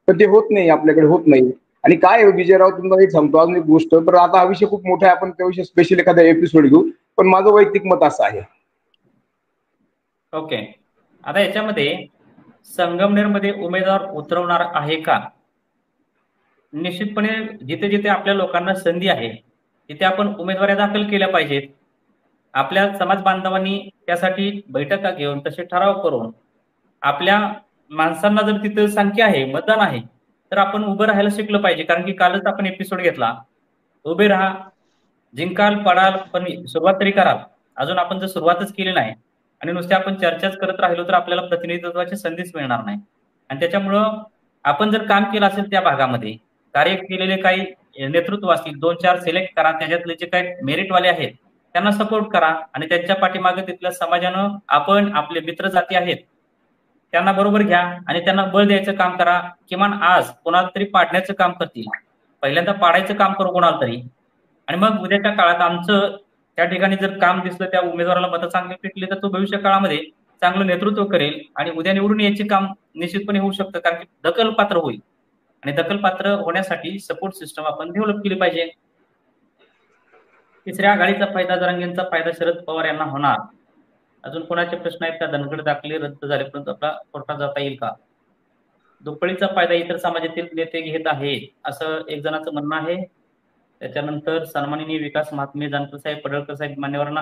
तर ते होत नाही, आपल्याकडे होत नाही. आणि काय विजयराव, तुम्हाला एक सांगतो अजून एक गोष्ट, तर आता हा विषय खूप मोठा आहे, आपण त्याविषयी स्पेशल एखादा एपिसोड घेऊ, पण माझं वैयक्तिक मत असं आहे. ओके, आता याच्यामध्ये संगमनेरमध्ये उमेदवार उतरवणार आहे का? निश्चितपणे जिथे जिथे आपल्या लोकांना संधी आहे तिथे आपण उमेदवारी दाखल केल्या पाहिजेत. आपल्या समाज बांधवांनी त्यासाठी बैठका घेऊन तसे ठराव करून आपल्या माणसांना जर तिथं संख्या आहे, मतदान आहे, तर आपण उभं राहायला शिकलं पाहिजे. कारण की कालच आपण एपिसोड घेतला, उभे राहा, जिंकाल पडाल पण सुरुवात तरी कराल. अजून आपण जर सुरुवातच केली नाही आणि नुसते आपण चर्चाच करत राहिलो तर आपल्याला प्रतिनिधित्वाची संधीच मिळणार नाही. आणि त्याच्यामुळं आपण जर काम केलं असेल त्या भागामध्ये, कार्य केलेले काही नेतृत्व असतील 2-4 सिलेक्ट करा, त्याच्यातले जे काही मेरिटवाले आहेत त्यांना सपोर्ट करा आणि त्यांच्या पाठीमागे तिथल्या समाजानं आपण आपले मित्र जाती आहेत त्यांना बरोबर घ्या आणि त्यांना बळ द्यायचं काम करा. किमान आज कोणाला तरी पाडण्याचं काम करतील, पहिल्यांदा पाडायचं काम करू कोणाला तरी, आणि मग उद्याच्या काळात आमचं त्या ठिकाणी जर काम दिसलं, त्या उमेदवाराला मतं चांगली पिकली, तर तो भविष्य काळामध्ये चांगलं नेतृत्व करेल आणि उद्या निवडून यायचे काम निश्चितपणे होऊ शकतं. कारण की दखलपात्र होईल आणि दखलपात्र होण्यासाठी सपोर्ट सिस्टम आपण डेव्हलप केली पाहिजे. तिसऱ्या आघाडीचा फायदा, जरांगेंचा फायदा शरद पवार यांना होणार. अजून कोणाचे प्रश्न आहेत का? धनगर दाखले रद्द झाले परंतु आपला कोर्टात जाता येईल का? दुप्पळीचा फायदा इतर समाजातील नेते घेत आहेत असं एक जणांचं म्हणणं आहे. त्याच्यानंतर सन्माननीय विकास महात्मे, जानकर साहेब, पडळकर साहेब, मान्यवरांना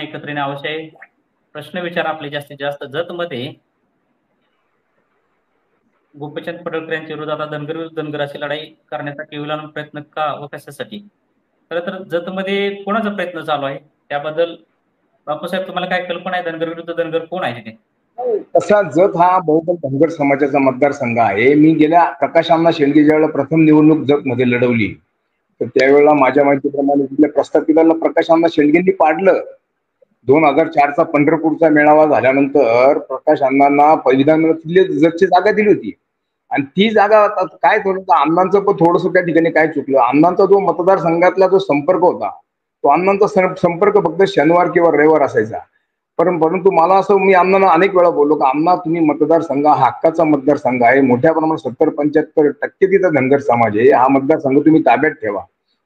एकत्र येणे आवश्यक आहे. प्रश्न विचार आपले जास्तीत जास्त. जतमध्ये गोपीचंद पडळकर यांच्या विरोधात आता धनगर विरुद्ध धनगर अशी लढाई करण्याचा केवळ प्रयत्न का व कशासाठी? खरं तर जतमध्ये कोणाचा प्रयत्न चालू आहे त्याबद्दल बापूसाहेब तुम्हाला काय कल्पना आहे? धनगर विरुद्ध धनगर कोण आहे तिथे? तसा जत हा बहुजन धनगर समाजाचा मतदारसंघ आहे. मी गेल्या प्रकाश अण्णा शेंडगे ज्यावेळेला प्रथम निवडणूक जत मध्ये लढवली, तर त्यावेळेला माझ्या माहितीप्रमाणे तिथल्या प्रस्थापितांना प्रकाश अण्णा शेंडगेंनी पाडलं. 2004चा पंढरपूरचा मेळावा झाल्यानंतर प्रकाश अण्णांना विधानसभेतली जतची जागा दिली होती आणि ती जागा काय थोडं अण्णांचं पण थोडंसं त्या ठिकाणी काय चुकलं. अण्णांचा जो मतदारसंघातला जो संपर्क होता, तो अण्णांचा संपर्क फक्त शनिवार किंवा रविवार असायचा. परंतु मला असं, मी अण्णांना अनेक वेळा बोललो की अण्णा, तुम्ही मतदारसंघ हा हक्काचा मतदारसंघ आहे, मोठ्या प्रमाणात 70-75% तिथं धनगर समाज आहे, हा मतदारसंघ तुम्ही ताब्यात ठेवा.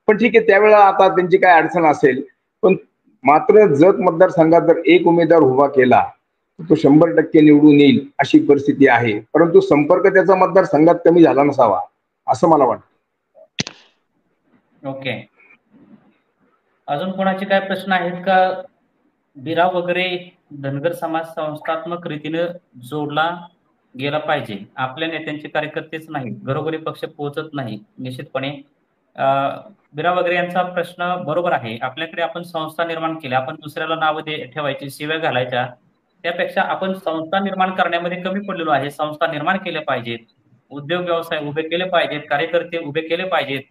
पण ठीक आहे, त्यावेळेला आता त्यांची काय अडचण असेल, पण मात्र जत मतदारसंघात जर एक उमेदवार उभा केला तर तो 100% निवडून येईल अशी परिस्थिती आहे. परंतु संपर्क त्याचा मतदारसंघात कमी झाला नसावा असं मला वाटतं. ओके, अजून कोणाचे काय प्रश्न आहेत का? बिराव वगैरे धनगर समाज संस्थात्मक रीतीने जोडला गेला पाहिजे. आपल्या नेत्यांचे कार्यकर्तेच नाही, घरोघरी पक्ष पोहोचत नाही. निश्चितपणे बिराव वगैरे यांचा प्रश्न बरोबर आहे. आपल्याकडे आपण संस्था निर्माण केल्या, आपण दुसऱ्याला नाव ठेवायची, शिव्या घालायच्या, त्यापेक्षा आपण संस्था निर्माण करण्यामध्ये कमी पडलेलो आहे. संस्था निर्माण केल्या पाहिजेत, उद्योग व्यवसाय उभे केले पाहिजेत, कार्यकर्ते उभे केले पाहिजेत,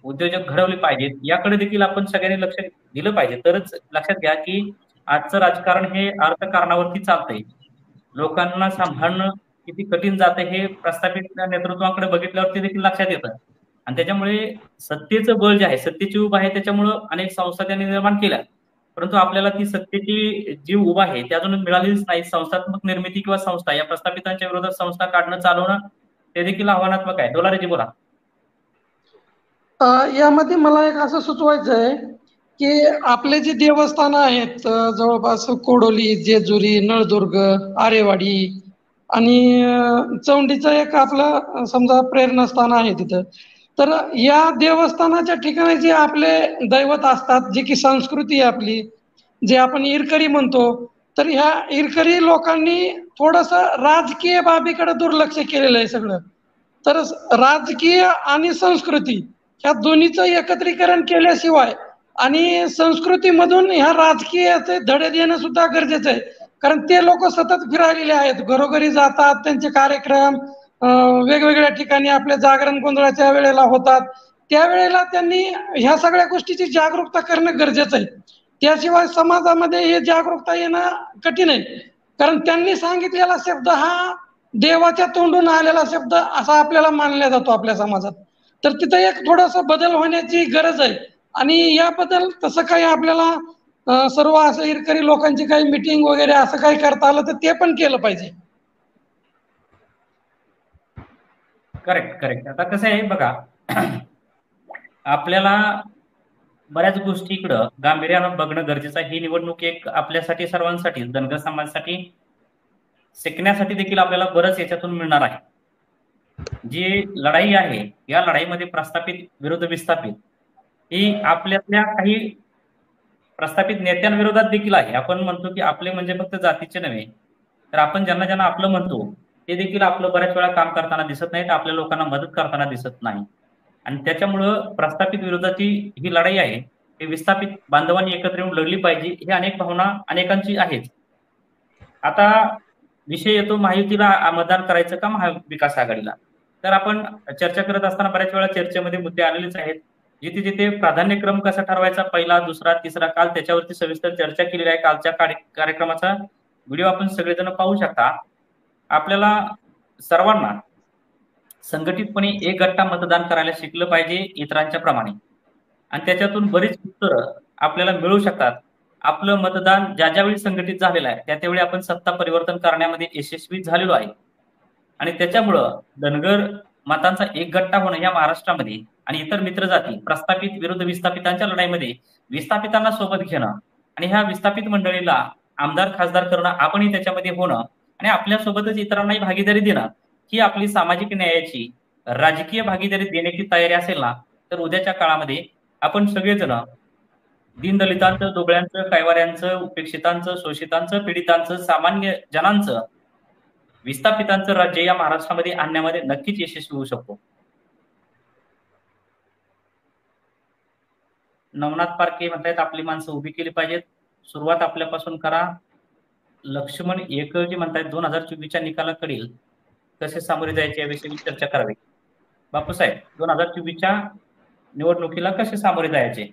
उद्योजक घडवले पाहिजेत. याकडे देखील आपण सगळ्यांनी लक्ष दिलं पाहिजे. तरच लक्षात घ्या की आजचं राजकारण हे अर्थकारणावरती चालतंय. लोकांना सांभाळणं किती कठीण जातं हे प्रस्थापित नेतृत्वाकडे बघितल्यावरती देखील लक्षात येतं. आणि त्याच्यामुळे सत्तेचं बळ जे आहे, सत्तेची उभा आहे, त्याच्यामुळं अनेक संस्था त्यांनी निर्माण केल्या. परंतु आपल्याला ती सत्तेची जी उभा आहे ती अजून मिळालीच नाही. संस्थात्मक निर्मिती किंवा संस्था, या प्रस्थापितांच्या विरोधात संस्था काढणं, चालवणं ते देखील आव्हानात्मक आहे. डोलारेजी बोला. यामध्ये मला एक असं सुचवायचं आहे की आपले जे देवस्थान आहेत जवळपास कोडोली, जेजुरी, नळदुर्ग, आरेवाडी आणि चौंडीचं एक आपलं समजा प्रेरणास्थान आहे तिथं. तर या देवस्थानाच्या ठिकाणी जे आपले दैवत असतात, जे की संस्कृती आहे आपली, जे आपण इरकरी म्हणतो, तर ह्या इरकरी लोकांनी थोडस राजकीय बाबीकडे दुर्लक्ष केलेलं आहे सगळं. तर राजकीय आणि संस्कृती ह्या दोन्हीचं एकत्रीकरण केल्याशिवाय आणि संस्कृतीमधून ह्या राजकीयाचे धडे देणं सुद्धा गरजेचं आहे. कारण ते लोक सतत फिरायलेले आहेत, घरोघरी जातात, त्यांचे कार्यक्रम वेगवेगळ्या ठिकाणी आपल्या जागरण गोंधळाच्या वेळेला होतात. त्यावेळेला त्यांनी ह्या सगळ्या गोष्टीची जागरूकता करणं गरजेचं आहे. त्याशिवाय समाजामध्ये हे जागरूकता येणं कठीण आहे, कारण त्यांनी सांगितलेला शब्द हा देवाच्या तोंडून आलेला शब्द असा आपल्याला मानला जातो आपल्या समाजात. तर तिथं एक थोडासा बदल होण्याची गरज आहे. आणि याबद्दल तसं काही आपल्याला सर्व असं हिरकरी लोकांची काही मीटिंग वगैरे असं काही करता आलं तर ते पण केलं पाहिजे. Correct correct. आता कसं आहे बघा, आपल्याला बऱ्याच गोष्टी इकडं गांभीर्यानं बघणं गरजेचं आहे. ही निवडणूक एक आपल्यासाठी सर्वांसाठी, धनगर समाजासाठी शिकण्यासाठी देखील आपल्याला बरंच याच्यातून मिळणार आहे. जी लढाई आहे या लढाईमध्ये प्रस्थापित विरुद्ध विस्थापित ही आपल्यातल्या काही प्रस्थापित नेत्यांविरोधात देखील आहे. आपण म्हणतो की आपले म्हणजे फक्त जातीचे नव्हे, तर आपण ज्यांना ज्यांना आपलं म्हणतो ते देखील आपलं बऱ्याच वेळा काम करताना दिसत नाहीत, आपल्या लोकांना मदत करताना दिसत नाही. आणि त्याच्यामुळं प्रस्थापित विरोधाची ही लढाई आहे, ही विस्थापित बांधवांनी एकत्र येऊन लढली पाहिजे. ही अनेक भावना अनेकांची आहेच. आता विषय येतो महायुतीला मतदान करायचं का महाविकास आघाडीला. तर आपण चर्चा करत असताना बऱ्याच वेळा चर्चेमध्ये मुद्दे आलेलेच आहेत. जिथे जिथे प्राधान्यक्रम कसा ठरवायचा, पहिला, दुसरा, तिसरा, काल त्याच्यावरती सविस्तर चर्चा केलेली आहे. कालच्या कार्यक्रमाचा व्हिडिओ आपण सगळेजण पाहू शकता. आपल्याला सर्वांना संघटितपणे एक गट्टा मतदान करायला शिकलं पाहिजे इतरांच्या प्रमाणे, आणि त्याच्यातून बरीच उत्तरं आपल्याला मिळू शकतात. आपलं मतदान ज्या ज्यावेळी संघटित झालेलं आहे त्या त्यावेळी आपण सत्ता परिवर्तन करण्यामध्ये यशस्वी झालेलो आहे. आणि त्याच्यामुळं धनगर मतांचा एक गट्टा होणं या महाराष्ट्रामध्ये आणि इतर मित्र जाती प्रस्थापित विरुद्ध विस्थापितांच्या लढाईमध्ये विस्थापितांना सोबत घेणं आणि ह्या विस्थापित मंडळीला आमदार खासदार करणं, आपणही त्याच्यामध्ये होणं आणि आपल्यासोबतच इतरांनाही भागीदारी देणं, ही आपली सामाजिक न्यायाची राजकीय भागीदारी देण्याची तयारी असेल ना, तर उद्याच्या काळामध्ये आपण सगळेजण दीनदलितांचं, दुबळ्यांचं, कैवाऱ्यांचं, उपेक्षितांचं, शोषितांचं, पीडितांचं, सामान्य जनांचं, विस्थापितांचं राज्य या महाराष्ट्रामध्ये आणण्यामध्ये नक्कीच यशस्वी होऊ शकतो. नवनाथ पारखे म्हणतायत आपली माणसं उभी केली पाहिजेत, सुरुवात आपल्यापासून करा. लक्ष्मण एकजी म्हणतायत 2024च्या निकालाकडे कसे सामोरे जायचे याविषयी चर्चा करावी. बापूसाहेब, 2024च्या निवडणुकीला कसे सामोरे जायचे?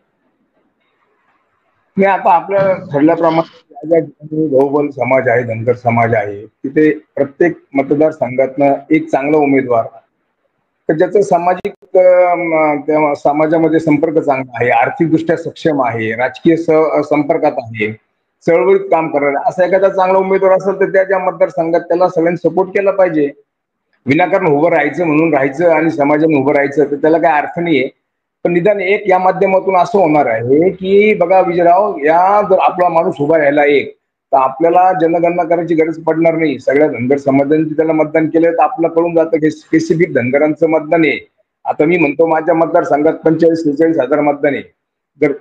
मी आता आपल्या ठरल्याप्रमाणे बहुबल समाज आहे, धनगर समाज आहे, तिथे प्रत्येक मतदारसंघातनं एक चांगला उमेदवार ज्याचं सामाजिक समाजामध्ये संपर्क चांगला आहे, आर्थिकदृष्ट्या सक्षम आहे, राजकीय संपर्कात आहे, चळवळीत काम करणार असा एखादा चांगला उमेदवार असेल तर त्या मतदारसंघात त्याला सगळ्यांनी सपोर्ट केला पाहिजे. विनाकारण उभं राहायचं म्हणून राहायचं आणि समाजाने उभं राहायचं तर त्याला काय अर्थ नाहीये. पण निदान एक या माध्यमातून असं होणार आहे की बघा विजयराव, या जर आपला माणूस उभा राहिला एक, तर आपल्याला जनगणना करायची गरज पडणार नाही. सगळ्या धनगर समाजांनी त्याला मतदान केलं तर आपलं कळून जातं की स्पेसिफिक धनगरांचं मतदान आहे. आता मी म्हणतो माझ्या मतदारसंघात 45-46 हजार मतदान आहे. जर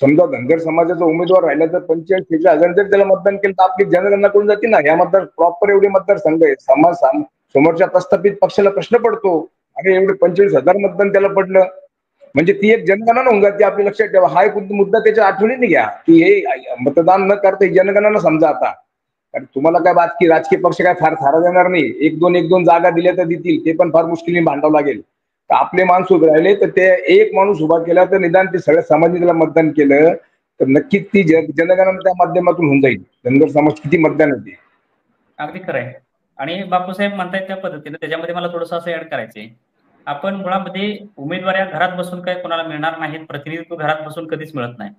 समजा धनगर समाजाचा उमेदवार राहिला तर 45-46 हजार जर त्याला मतदान केलं तर आपली जनगणना करून जाते ना. या मतदार प्रॉपर एवढे मतदारसंघ आहे, समाज समोरच्या प्रस्थापित पक्षाला प्रश्न पडतो, अरे एवढे 45 हजार मतदान त्याला पडलं म्हणजे ती एक जनगणना होऊन जाते. आपली लक्षात ठेवा, हा एक मुद्दा त्याच्या आठवणीने घ्या की हे मतदान न करता जनगणना समजा. आता कारण तुम्हाला काय बाकी राजकीय पक्ष काय फार थारा देणार नाही, एक दोन जागा दिल्या तर देतील, ते पण फार मुश्किलीने भांडावं लागेल. तर आपले माणूस उभे राहिले तर ते एक माणूस उभा केला तर निदान ते सगळ्या समाजाने त्याला मतदान केलं तर नक्कीच ती जनगणना त्या माध्यमातून होऊन जाईल. धनगर समाज किती मतदान होते. अगदी खरं आहे. आणि बापूसाहेब म्हणतायत त्या पद्धतीने त्याच्यामध्ये मला थोडंसं असं ऍड करायचंय. आपण मुळामध्ये उमेदवाऱ्या घरात बसून काही कोणाला मिळणार नाहीत, प्रतिनिधित्व घरात बसून कधीच मिळत नाही.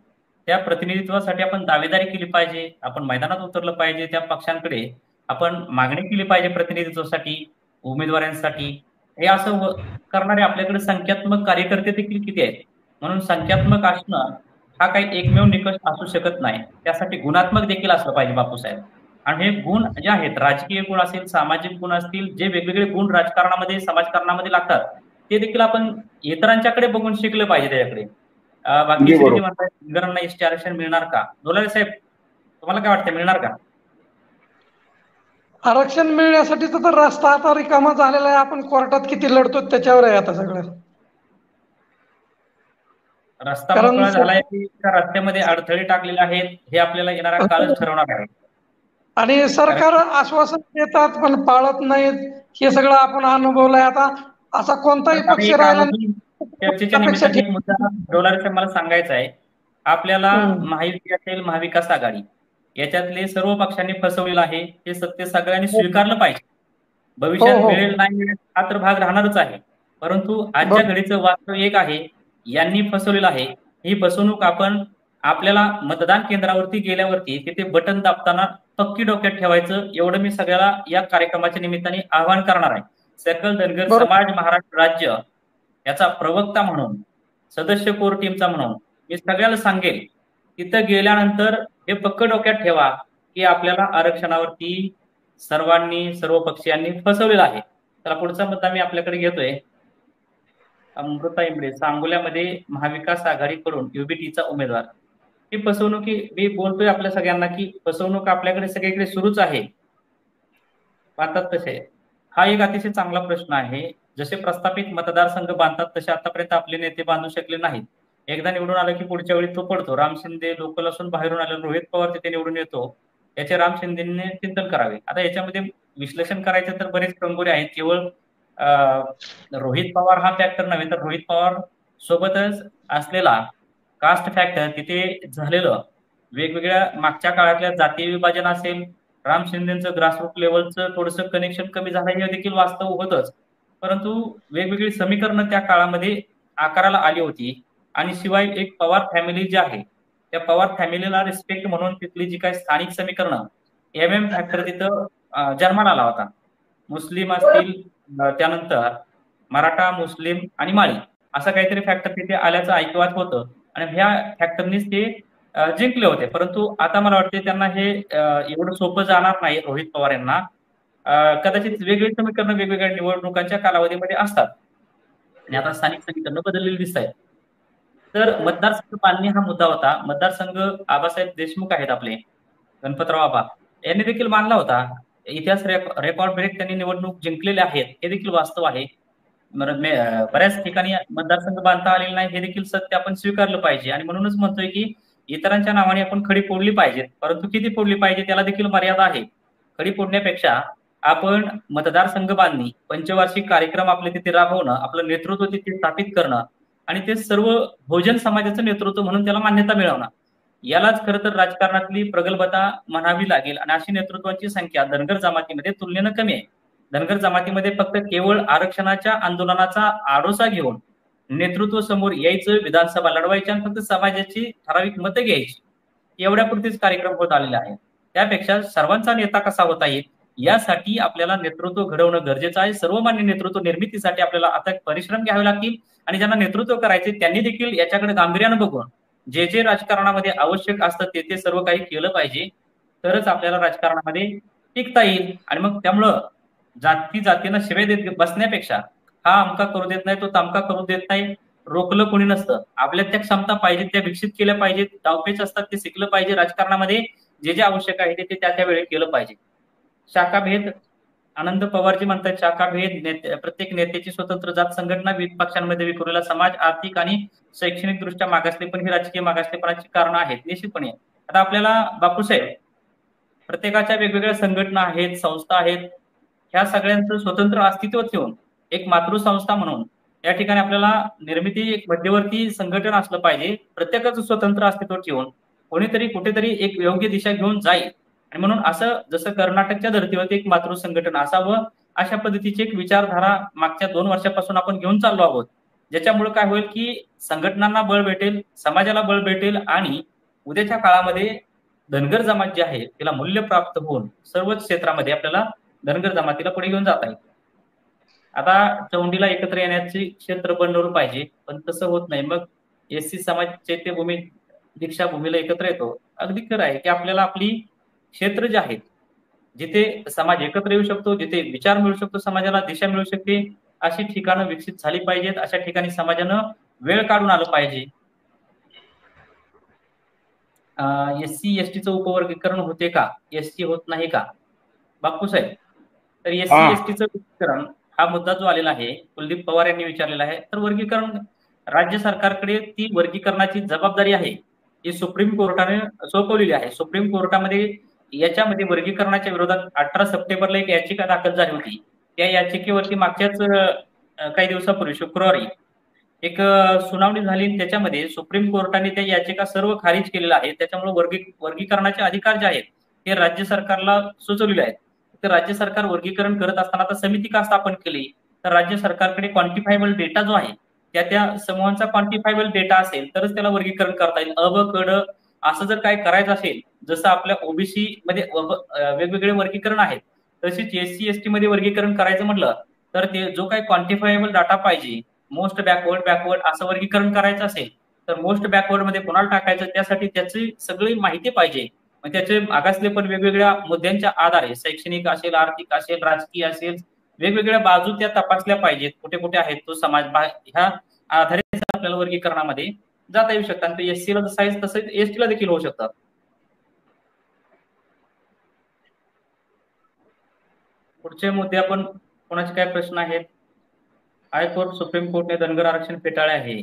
त्या प्रतिनिधित्वासाठी आपण दावेदारी केली पाहिजे, आपण मैदानात उतरलं पाहिजे, त्या पक्षांकडे आपण मागणी केली पाहिजे प्रतिनिधित्वासाठी, उमेदवारांसाठी. हे असं करणारे आपल्याकडे संख्यात्मक कार्यकर्ते देखील किती आहेत. म्हणून संख्यात्मक असणं हा काही एकमेव निकष असू शकत नाही, त्यासाठी गुणात्मक देखील असलं पाहिजे बापूसाहेब. आणि हे गुण जे आहेत, राजकीय गुण असेल, सामाजिक गुण असतील, जे वेगवेगळे गुण राजकारणामध्ये समाजकारणामध्ये लागतात ते देखील आपण इतरांच्याकडे बघून शिकलं पाहिजे त्याच्याकडे. बाकी म्हणतात धनगरांना एसटी आरक्षण मिळणार का? डोलारे साहेब, तुम्हाला काय वाटतं, मिळणार का आरक्षण मिळण्यासाठी तर रस्ता आता रिकामा झालेला आहे. आपण कोर्टात किती लढतो त्याच्यावर आहे आता सगळं. रस्ता मोकळा झालाय की रस्त्यामध्ये अडथळे टाकलेले आहेत हे आपल्याला येणारा काळच ठरवणार आहे. आणि सरकार आश्वासन देतात पण पाळत नाहीत, हे सगळं आपण अनुभवलंय. आता असा कोणताही आता पक्ष एक राहिला अजून चर्चेच्या अपेक्षा निमित्ताने एक मुद्दा डोलारे मला सांगायचा आहे. आपल्याला हम्म. महायुती असेल, महाविकास आघाडी याच्यातले सर्व पक्षांनी फसवलेलं आहे, हे सत्य सगळ्यांनी स्वीकारलं पाहिजे. भविष्यात हो. मिळेल नाही मिळेल हा तर भाग राहणारच आहे, परंतु आजच्या बरोबर. घडीचं वास्तव एक आहे, यांनी फसवलेलं आहे. ही फसवणूक आपण आपल्याला मतदान केंद्रावरती गेल्यावरती तिथे बटन दाबताना पक्की डोक्यात ठेवायचं, एवढं मी सगळ्याला या कार्यक्रमाच्या निमित्ताने आवाहन करणार आहे. सकल धनगर बरोबर. समाज महाराष्ट्र राज्य याचा प्रवक्ता म्हणून, सदस्य कोर टीमचा म्हणून मी सगळ्याला सांगेल, तिथं गेल्यानंतर हे पक्क डोक्यात ठेवा की आपल्याला आरक्षणावरती सर्वांनी, सर्व पक्षीयांनी फसवलेलं आहे. तर पुढचा मुद्दा मी आपल्याकडे घेतोय. अमृता इंबळे, सांगोल्यामध्ये महाविकास आघाडीकडून युबीटीचा उमेदवार. ही फसवणुकी मी बोलतोय आपल्या सगळ्यांना की फसवणूक आपल्याकडे सगळीकडे सुरूच आहे, बांधतात तसे. हा एक अतिशय चांगला प्रश्न आहे. जसे प्रस्थापित मतदारसंघ बांधतात तसे आतापर्यंत आपले नेते बांधू शकले नाहीत. एकदा निवडून आलं की पुढच्या वेळी तो पडतो. राम शिंदे लोकल असून बाहेरून आले, रोहित पवार तिथे निवडून येतो, याचे राम शिंदेने चिंतन करावे. आता याच्यामध्ये विश्लेषण करायचं तर बरेच कंगोरे आहेत. केवळ रोहित पवार हा फॅक्टर नव्हे तर रोहित पवार सोबतच असलेला कास्ट फॅक्टर, तिथे झालेलं वेगवेगळ्या मागच्या काळातल्या जातीय विभाजन असेल, राम शिंदेचं ग्रासरूट लेवलचं थोडंसं कनेक्शन कमी झालं हे देखील वास्तव होतच. परंतु वेगवेगळी समीकरणं त्या काळामध्ये आकाराला आली होती. आणि शिवाय एक पवार फॅमिली जी आहे त्या पवार फॅमिलीला रिस्पेक्ट म्हणून तिथली जी काही स्थानिक समीकरणं, एम फॅक्टर तिथं जन्माला आला होता. मुस्लिम असतील, त्यानंतर मराठा, मुस्लिम आणि माळी असं काहीतरी फॅक्टर तिथे आल्याचं ऐकवात होतं आणि ह्या फॅक्टरनीच ते जिंकले होते. परंतु आता मला वाटते त्यांना हे एवढं सोपं जाणार नाही रोहित पवार यांना. कदाचित वेगवेगळी समीकरणं वेगवेगळ्या निवडणुकांच्या कालावधीमध्ये असतात आणि आता स्थानिक समीकरणं बदललेली दिसत आहेत. तर मतदारसंघ बांधणी हा मुद्दा होता. मतदारसंघ आबासाहेब देशमुख आहेत आपले, गणपतराव आबा यांनी देखील मानला होता. इतिहास रेकॉर्ड ब्रेक त्यांनी निवडणूक जिंकलेले आहेत हे देखील वास्तव आहे. बऱ्याच ठिकाणी मतदारसंघ बांधता आलेले नाही हे देखील सत्य आपण स्वीकारलं पाहिजे. आणि म्हणूनच म्हणतोय की इतरांच्या नावाने आपण खडी फोडली पाहिजेत, परंतु किती फोडली पाहिजे त्याला देखील मर्यादा आहे. खडी फोडण्यापेक्षा आपण मतदारसंघ बांधणी, पंचवार्षिक कार्यक्रम आपले तिथे राबवणं, आपलं नेतृत्व तिथे स्थापित करणं आणि ते सर्व बहुजन समाजाचं नेतृत्व म्हणून त्याला मान्यता मिळवणं, यालाच खरं तर राजकारणातली प्रगल्भता म्हणावी लागेल. आणि अशी नेतृत्वाची संख्या धनगर जमातीमध्ये तुलनेनं कमी आहे. धनगर जमातीमध्ये फक्त केवळ आरक्षणाच्या आंदोलनाचा आडोसा घेऊन नेतृत्व समोर यायचं, विधानसभा लढवायची आणि फक्त समाजाची ठराविक मतं घ्यायची, एवढ्यापुरतीच कार्यक्रम होत आलेले आहेत. त्यापेक्षा सर्वांचा नेता कसा होता येईल यासाठी आपल्याला नेतृत्व घडवणं गरजेचं आहे. सर्वमान्य नेतृत्व निर्मितीसाठी आपल्याला आता परिश्रम घ्यावे लागतील आणि ज्यांना नेतृत्व करायचे त्यांनी देखील याच्याकडे गांभीर्यानं बघून जे जे राजकारणामध्ये आवश्यक असतं ते सर्व काही केलं पाहिजे. तरच आपल्याला राजकारणामध्ये टिकता येईल. आणि मग त्यामुळं जातीनं शिवाय देत बसण्यापेक्षा हा अमका करू देत नाही, तो तमका करू देत नाही, रोखलं कोणी नसतं. आपल्यात त्या क्षमता पाहिजेत त्या विकसित केल्या पाहिजेत, डावपेच असतात ते शिकलं पाहिजे. राजकारणामध्ये जे जे आवश्यक आहे ते त्या वेळी केलं पाहिजे. शाखाभेद, आनंद पवारजी म्हणतात शाखाभेद, प्रत्येक नेत्याची स्वतंत्र जात संघटना, विविध पक्षांमध्ये विखुरलेला समाज, आर्थिक आणि शैक्षणिक दृष्ट्या मागासलेपण ही राजकीय मागासलेपणाची कारणं आहेत निश्चितपणे. आता आपल्याला बापूसाहेब, प्रत्येकाच्या वेगवेगळ्या संघटना आहेत, संस्था आहेत, ह्या सगळ्यांचं स्वतंत्र अस्तित्व ठेवून एक मातृसंस्था म्हणून या ठिकाणी आपल्याला निर्मिती, एक मध्यवर्ती संघटन असलं पाहिजे. प्रत्येकाचं स्वतंत्र अस्तित्व ठेवून कोणीतरी कुठेतरी एक योग्य दिशा घेऊन जाईल. आणि म्हणून असं जसं कर्नाटकच्या धर्तीवरती एक मातृ संघटन असावं, अशा पद्धतीची एक विचारधारा मागच्या 2 वर्षापासून आपण घेऊन चाललो आहोत. ज्याच्यामुळे काय होईल की संघटनांना बळ भेटेल, समाजाला बळ भेटेल आणि उद्याच्या काळामध्ये धनगर जमात जी आहे तिला मूल्य प्राप्त होऊन सर्वच क्षेत्रामध्ये आपल्याला धनगर जमातीला पुढे घेऊन जाता येईल. आता चौंडीला एकत्र येण्याचे क्षेत्र बनवलं पाहिजे, पण तसं होत नाही. मग एससी समाज चैत्यभूमी, दीक्षाभूमीला एकत्र येतो. अगदी खरं आहे की आपल्याला आपली क्षेत्र जे आहेत जिथे समाज एकत्र येऊ शकतो, जिथे विचार मिळू शकतो, समाजाला दिशा मिळू शकते, अशी ठिकाणं विकसित झाली पाहिजेत. अशा ठिकाणी समाजानं वेळ काढून आलं पाहिजे. एससी एसटीचं उपवर्गीकरण होते का, एसटी होत नाही का बापूसाहेब? तर एससी एसटीचं वर्गीकरण हा मुद्दा जो आलेला आहे, कुलदीप पवार यांनी विचारलेला आहे. तर वर्गीकरण राज्य सरकारकडे ती वर्गीकरणाची जबाबदारी आहे, ही सुप्रीम कोर्टाने सोपवलेली आहे. सुप्रीम कोर्टामध्ये याच्यामध्ये वर्गीकरणाच्या विरोधात 18 सप्टेंबरला एक याचिका दाखल झाली होती. त्या याचिकेवरती मागच्याच काही दिवसापूर्वी शुक्रवारी एक सुनावणी झाली आणि त्याच्यामध्ये सुप्रीम कोर्टाने त्या याचिका सर्व खारिज केलेल्या आहेत. त्याच्यामुळे वर्गीकरणाचे अधिकार जे आहेत हे राज्य सरकारला सुचवलेले आहेत. तर राज्य सरकार वर्गीकरण करत असताना आता समिती का स्थापन केली, तर राज्य सरकारकडे क्वांटिफायबल डेटा जो आहे त्या समूहांचा क्वांटिफायबल डेटा असेल तरच त्याला वर्गीकरण करता येईल. अ ब क ड असं जर काय करायचं असेल, जसं आपल्या ओबीसी मध्ये वेगवेगळे वर्गीकरण आहेत, तशीच SC ST मध्ये वर्गीकरण करायचं म्हटलं तर ते जो काही क्वांटिफायबल डाटा पाहिजे, मोस्ट बॅकवर्ड असं वर्गीकरण करायचं असेल तर मोस्ट बॅकवर्ड मध्ये कोणाला टाकायचं, त्यासाठी त्याची सगळी माहिती पाहिजे. मग त्याचे मागासले पण वेगवेगळ्या मुद्द्यांच्या आधारे शैक्षणिक असेल, आर्थिक असेल, राजकीय असेल, वेगवेगळ्या बाजू त्या तपासल्या पाहिजेत. कुठे कुठे आहेत तो समाज, ह्या आधारे आपल्याला वर्गीकरणामध्ये जाता येऊ शकतात. आणि SC ला जसं आहे तसं ST ला देखील होऊ शकतात. पुढचे मुद्दे आपण, कोणाचे काय प्रश्न आहेत? हायकोर्ट सुप्रीम कोर्टने धनगर आरक्षण फेटाळले आहे.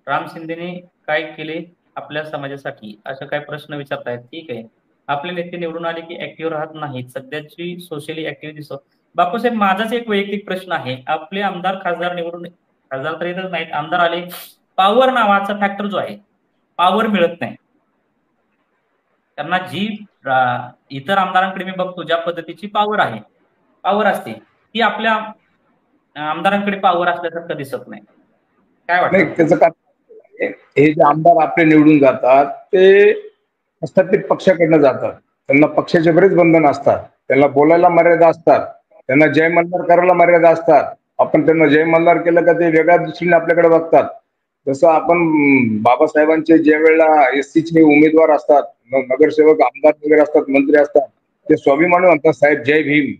राम शिंदेने काय केले आपल्या समाजासाठी, असे काय प्रश्न विचारतायत. ठीक आहे, आपले नेते निवडून आले की ऍक्टिव्ह राहत नाहीत, सध्याची सोशली ऍक्टिव्ह दिसतो. बापूसाहेब, माझाच एक वैयक्तिक प्रश्न आहे. आपले आमदार खासदार निवडून, खासदार तर येतच नाहीत, आमदार आले, पॉवर नावाचा फॅक्टर जो आहे, पॉवर मिळत नाही त्यांना. जी इतर आमदारांकडे मी बघतो ज्या पद्धतीची पॉवर आहे, पॉवर असते, ती आपल्या आमदारांकडे पॉवर असल्यासारखं दिसत नाही. काय वाटतं? त्याचं काय, हे जे आमदार आपले निवडून जातात ते असतात ते पक्षाकडनं जातात. त्यांना पक्षाचे बरेच बंधन असतात, त्यांना बोलायला मर्यादा असतात, त्यांना जय मल्हार करायला मर्यादा असतात. आपण त्यांना जय मल्हार केलं का ते वेगळ्या दृष्टीने आपल्याकडे बघतात. जसं आपण बाबासाहेबांचे ज्या वेळेला SCचे उमेदवार असतात, नगरसेवक आमदार वगैरे असतात, मंत्री असतात, ते स्वाभिमानी म्हणतात साहेब जय भीम,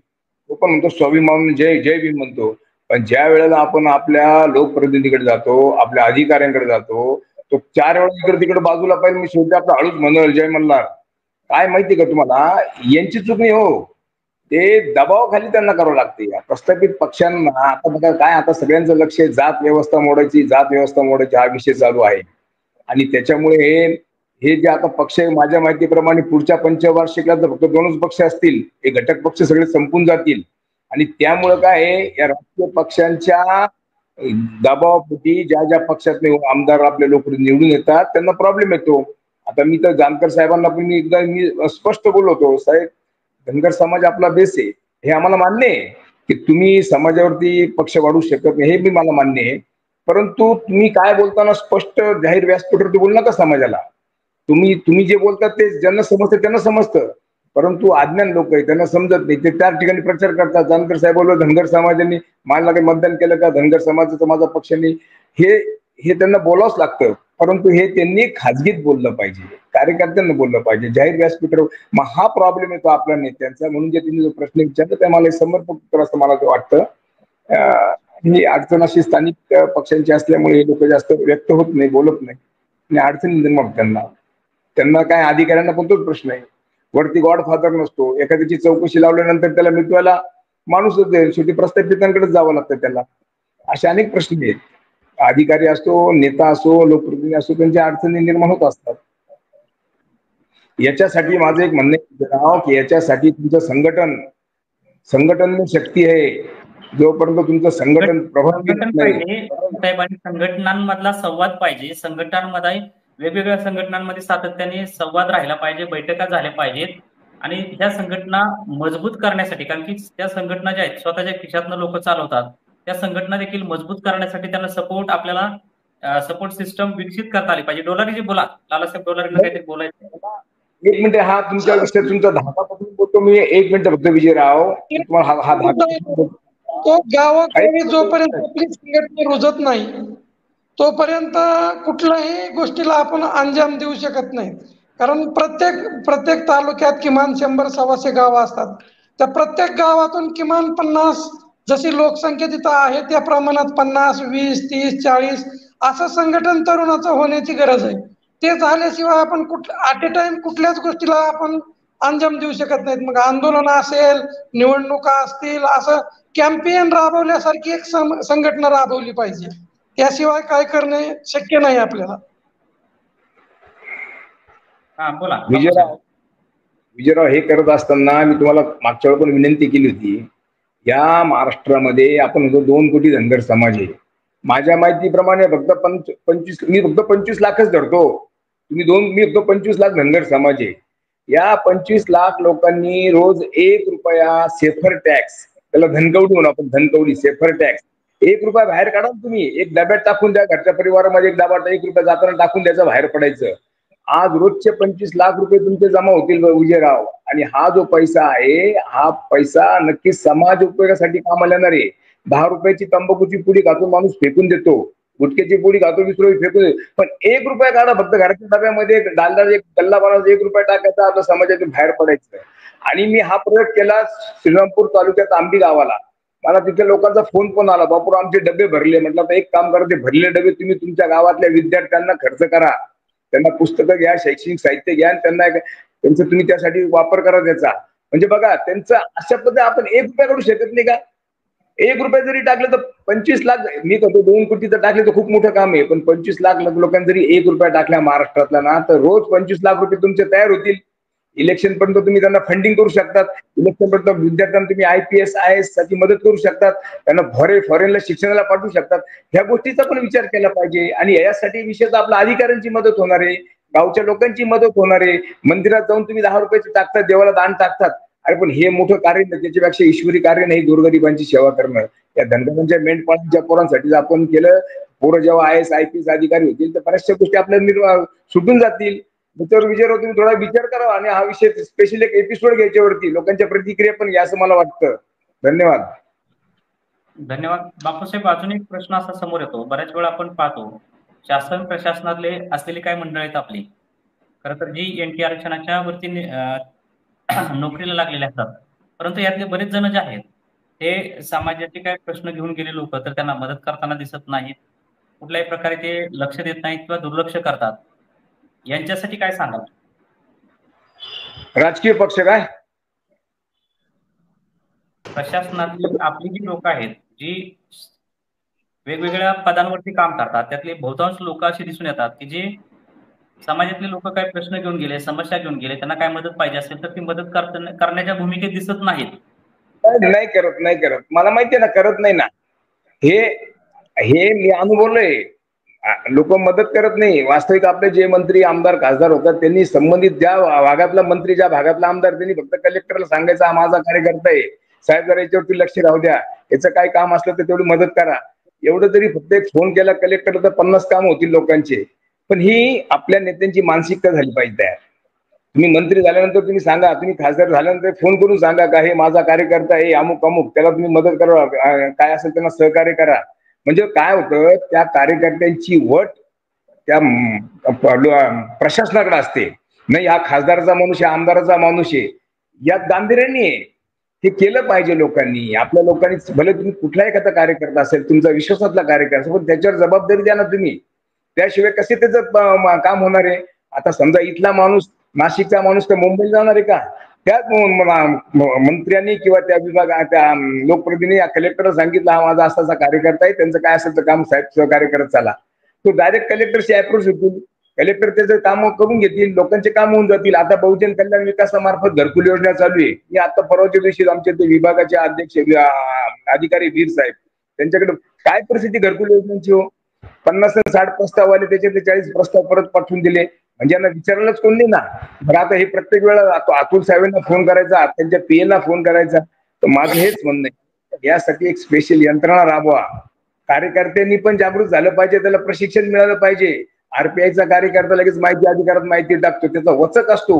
तो पण म्हणतो स्वाभिमानी जय जय भीम म्हणतो. पण ज्या वेळेला आपण आपल्या लोकप्रतिनिधीकडे जातो, आपल्या अधिकाऱ्यांकडे जातो, तो 4 वेळा इकडे तिकडे बाजूला पाहिजे, मी शेवटी आपला हळूच म्हणल जय मल्हार. काय माहिती का तुम्हाला, यांची चूक नाही हो, ते दबावाखाली त्यांना करावं लागते. प्रस्थापित पक्षांना आता बघा काय, आता सगळ्यांचं लक्ष जात व्यवस्था मोडायची, जात व्यवस्था मोडायची हा विषय चालू आहे. आणि त्याच्यामुळे हे जे आता पक्ष, माझ्या माहितीप्रमाणे पुढच्या पंचवार्षिकला जर फक्त 2च पक्ष असतील, हे घटक पक्ष सगळे संपून जातील. आणि त्यामुळं काय आहे, या राजकीय पक्षांच्या दबावापोटी ज्या ज्या पक्षात आमदार आपले लोक निवडून येतात त्यांना प्रॉब्लेम येतो. आता मी तर जानकर साहेबांना पण एकदा मी स्पष्ट बोललो होतो, साहेब धनगर समाज आपला बेस आहे, हे आम्हाला मान्य आहे की तुम्ही समाजावरती पक्ष वाढू शकत नाही, हे मी मला मान्य आहे. परंतु तुम्ही काय बोलताना स्पष्ट जाहीर व्यासपीठावरती बोलू नका समाजाला. तुम्ही जे बोलतात ते ज्यांना समजतं त्यांना समजतं, परंतु अज्ञान लोक आहे त्यांना समजत नाही, ते त्या ठिकाणी प्रचार करतात. जानकर साहेब बोललो धनगर समाजाने मला काही मतदान केलं का, धनगर समाजाचं माझा पक्ष नाही, हे त्यांना बोलावंच लागतं. परंतु हे त्यांनी खाजगीत बोललं पाहिजे, कार्यकर्त्यांना बोललं पाहिजे, जाहीर व्यासपीठावर. मग हा प्रॉब्लेम येतो आपल्या नेत्यांचा. म्हणून जे तुम्ही जो प्रश्न विचारला त्या मला समर्पक उत्तर असं मला वाटतं. ही अडचण अशी स्थानिक पक्षांची असल्यामुळे हे लोक जास्त व्यक्त होत नाही, बोलत नाही आणि अडचणी निर्माण त्यांना काय, अधिकाऱ्यांना पण तोच प्रश्न आहे. वरती गॉडफादर नसतो, एखाद्याची चौकशी लावल्यानंतर त्याला मिटवायला माणूसच आहे, शेवटी प्रस्थापितांकडेच जावं लागतं त्याला. असे अनेक प्रश्न आहेत. अधिकारी असो, नेता असो, लोकप्रतिनिधी असो, त्यांच्या अडचणी निर्माण होत असतात. याच्यासाठी माझं एक म्हणणं आहे की याच्यासाठी तुमचं संघटन शक्ती आहे. जोपर्यंत तुमचं संघटन प्रभावी पाहिजे साहेब, आणि संघटनांमधला संवाद पाहिजे. संघटनांमध्ये वेगवेगळ्या संघटनांमध्ये सातत्याने संवाद राहिला पाहिजे, बैठका झाल्या पाहिजेत. आणि ह्या संघटना मजबूत करण्यासाठी, कारण की त्या संघटना ज्या आहेत स्वतःच्या खिशातनं लोक चालवतात, त्या संघटना देखील मजबूत करण्यासाठी त्यांना आपल्याला सपोर्ट सिस्टम विकसित करता आली पाहिजे. डोलारी बोला, लालासाहेब डोलारीला काहीतरी बोलायचं. 1 मिनिट, हा तुमच्या विषय तुमचा धाकापासून बोलतो मी. 1 मिनिट फक्त विजयराव, तुम्हाला हा धाका, तो गावागावी जोपर्यंत आपली संघटना रुजत नाही तोपर्यंत कुठल्याही गोष्टीला आपण अंजाम देऊ शकत नाही. कारण प्रत्येक तालुक्यात किमान 100-125 गावं असतात. त्या प्रत्येक गावातून किमान 50, जशी लोकसंख्या तिथं आहे त्या प्रमाणात 50, 20, 30, 40 असं संघटन तरुणाचं होण्याची गरज आहे. ते झाल्याशिवाय आपण ॲट ए टाइम कुठल्याच गोष्टीला आपण अंजाम देऊ शकत नाहीत. मग आंदोलन असेल, निवडणुका असतील, असं कॅम्पेन राबवल्यासारखी एक संघटना राबवली पाहिजे. त्याशिवाय काय करणे शक्य नाही आपल्याला. विजयराव, विजयराव हे करत असताना मी तुम्हाला मागच्या वेळी पण विनंती केली होती, या महाराष्ट्रामध्ये आपण 2 कोटी धनगर समाज आहे. माझ्या माहितीप्रमाणे फक्त 25 लाखच धरतो. मी फक्त 25 लाख धनगर समाज आहे. या 25 लाख लोकांनी रोज 1 रुपया सेफर टॅक्स, त्याला धनकवडी म्हणून आपण, धनकवडी सेफर टॅक्स 1 रुपया बाहेर काढा तुम्ही, एक डब्यात टाकून द्या, घरच्या परिवारामध्ये एक डबा 1 रुपया जाताना टाकून द्यायचं, बाहेर पडायचं. आज रोजचे 25 लाख रुपये तुमचे जमा होतील विजयराव. आणि हा जो पैसा आहे, हा पैसा नक्कीच समाज उपयोगासाठी कामाला येणार आहे. 10 रुपयाची तंबाखूची पुडी खातो माणूस फेकून देतो, गुटख्याची पुडी खातो 20 रुपये फेकून देतो, पण 1 रुपया काढा फक्त घराच्या डब्यामध्ये, डालडा एक गल्ला बनवायचा, 1 रुपया टाकायचा, आपल्या समाजातून बाहेर पडायचं. आणि मी हा प्रयोग केला श्रीरामपूर तालुक्यात आंबी गावाला. मला तिथे लोकांचा फोन पण आला, बापूर आमचे डबे भरले. म्हटलं आता एक काम करा, ते भरलेले डबे तुम्ही तुमच्या गावातल्या विद्यार्थ्यांना खर्च करा, त्यांना पुस्तकं घ्या, शैक्षणिक साहित्य घ्या, त्यांना त्यांचं तुम्ही त्यासाठी वापर करा त्याचा. म्हणजे बघा, त्यांचं अशा पद्धतीने आपण 1 रुपया काढू शकत नाही का? 1 रुपया जरी टाकलं तर 25 लाख, मी म्हणतो 2 कोटी तर टाकले तर खूप मोठं काम आहे, पण 25 लाख लोकांनी जरी 1 रुपया टाकल्या महाराष्ट्रातला ना, तर रोज 25 लाख रुपये तुमचे तयार होतील. इलेक्शन पर्यंत तुम्ही त्यांना फंडिंग करू शकतात. इलेक्शन पर्यंत विद्यार्थ्यांना तुम्ही IPS IAS साठी मदत करू शकतात, त्यांना फॉरेनला शिक्षणाला पाठवू शकतात. ह्या गोष्टीचा पण विचार केला पाहिजे. आणि यासाठी विशेष आपल्या अधिकाऱ्यांची मदत होणार आहे, गावच्या लोकांची मदत होणार आहे. मंदिरात जाऊन तुम्ही 10 रुपयाचे टाकतात, देवाला दान टाकतात, अरे पण हे मोठं कार्य नाही, त्याच्यापेक्षा ईश्वरी कार्य नाही गोरगरिबांची सेवा करणं. या धनगरांच्या मेंढपाळांच्या पोरांसाठी जर आपण केलं, पोरं जेव्हा IAS IPS अधिकारी होतील तर बऱ्याचशा गोष्टी आपल्याला सुटून जातील. त्याच्यावर विजयराव तुम्ही थोडा विचार करा आणि हा विषय स्पेशल एक एपिसोड घ्यायच्यावरती, लोकांच्या प्रतिक्रिया पण घ्या असं मला वाटतं. धन्यवाद. धन्यवाद बापूसाहेब. अजून एक प्रश्न असा समोर येतो, बऱ्याच वेळा आपण पाहतो शासन प्रशासनातले असलेली काय मंडळ आहेत आपली, खरं तर जी NT आरक्षणाच्या वरती नोकरीला लागलेले असतात, परंतु यातले बरेच जण जे आहेत ते समाजाचे काय प्रश्न घेऊन गेले लोक तर त्यांना मदत करताना दिसत नाहीत, कुठल्याही प्रकारे ते लक्ष देत नाहीत किंवा दुर्लक्ष करतात. यांच्यासाठी काय सांगाल? राजकीय पक्ष काय, प्रशासनातली आपली जी लोक आहेत जी वेगवेगळ्या पदांवरती काम करतात, त्यातले बहुतांश लोक अशी दिसून येतात की जे समाजातले लोक काय प्रश्न घेऊन गेले, समस्या घेऊन गेले, त्यांना काय मदत पाहिजे असेल तर ती मदत करण्याच्या भूमिकेत दिसत नाहीत. नाही करत. मला माहितीये ना, करत नाही ना. हे मी अनुभवलंय. लोक मदत करत नाही. वास्तविक आपले जे मंत्री आमदार खासदार होतात त्यांनी संबंधित ज्या भागातला मंत्री, ज्या भागातला आमदार, त्यांनी फक्त कलेक्टरला सांगायचं हा माझा कार्यकर्ता आहे, साहेब जरा याच्यावरती लक्ष राहू द्या, याचं काय काम असलं तर तेवढी मदत करा. एवढं तरी फक्त एक फोन केला कलेक्टरला तर 50 काम होतील लोकांचे. पण ही आपल्या नेत्यांची मानसिकता झाली पाहिजे तयार. तुम्ही मंत्री झाल्यानंतर तुम्ही सांगा, तुम्ही खासदार झाल्यानंतर फोन करून सांगा का हे माझा कार्यकर्ता आहे अमुक अमुक, त्याला तुम्ही मदत करा, काय असेल त्यांना सहकार्य करा. म्हणजे काय होतं, त्या कार्यकर्त्यांची वट त्या प्रशासनाकडे असते. नाही हा खासदाराचा माणूस आहे, आमदाराचा माणूस आहे, यात गांभीर्याने आहे. हे केलं पाहिजे लोकांनी. आपल्या लोकांनी, भले तुम्ही कुठलाही एखादा कार्यकर्ता असेल, तुमचा विश्वासातला कार्यकर्ता असेल, पण त्याच्यावर जबाबदारी द्या ना तुम्ही. त्याशिवाय कसे त्याचं काम होणार आहे? आता समजा इथला माणूस, नाशिकचा माणूस तर मुंबईला जाणार आहे का? त्याच मंत्र्यांनी किंवा त्या त्या लोकप्रतिनिधी कलेक्टरला सांगितलं हा माझा असा कार्यकर्ता आहे, त्यांचं काय असेल तर काम साहेब सहकार्य करत चला, तो डायरेक्ट कलेक्टरशी अप्रोच होतील, कलेक्टर त्याचं काम करून घेतील, लोकांचे काम होऊन जातील. आता बहुजन कल्याण विकासामार्फत घरकुल योजना चालू आहे. मी आता परवाच्या दिवशी आमचे ते विभागाचे अध्यक्ष अधिकारी वीर साहेब, त्यांच्याकडे काय परिस्थिती घरकुल योजनेची हो, 50 आणि 60 प्रस्ताव आले, त्याच्यातले 40 प्रस्ताव परत पाठवून दिले. म्हणजे यांना विचारायलाच कोण नाही ना. बरं आता हे प्रत्येक वेळा अतुल साहेबांना फोन करायचा, त्यांच्या PA ला फोन करायचा. तर माझं हेच म्हणणं आहे, यासाठी एक स्पेशल यंत्रणा राबवा. कार्यकर्त्यांनी पण जागृत झालं पाहिजे, त्याला प्रशिक्षण मिळालं पाहिजे. RPIचा कार्यकर्ता लगेच माहिती अधिकारात माहिती टाकतो, त्याचा वचक असतो.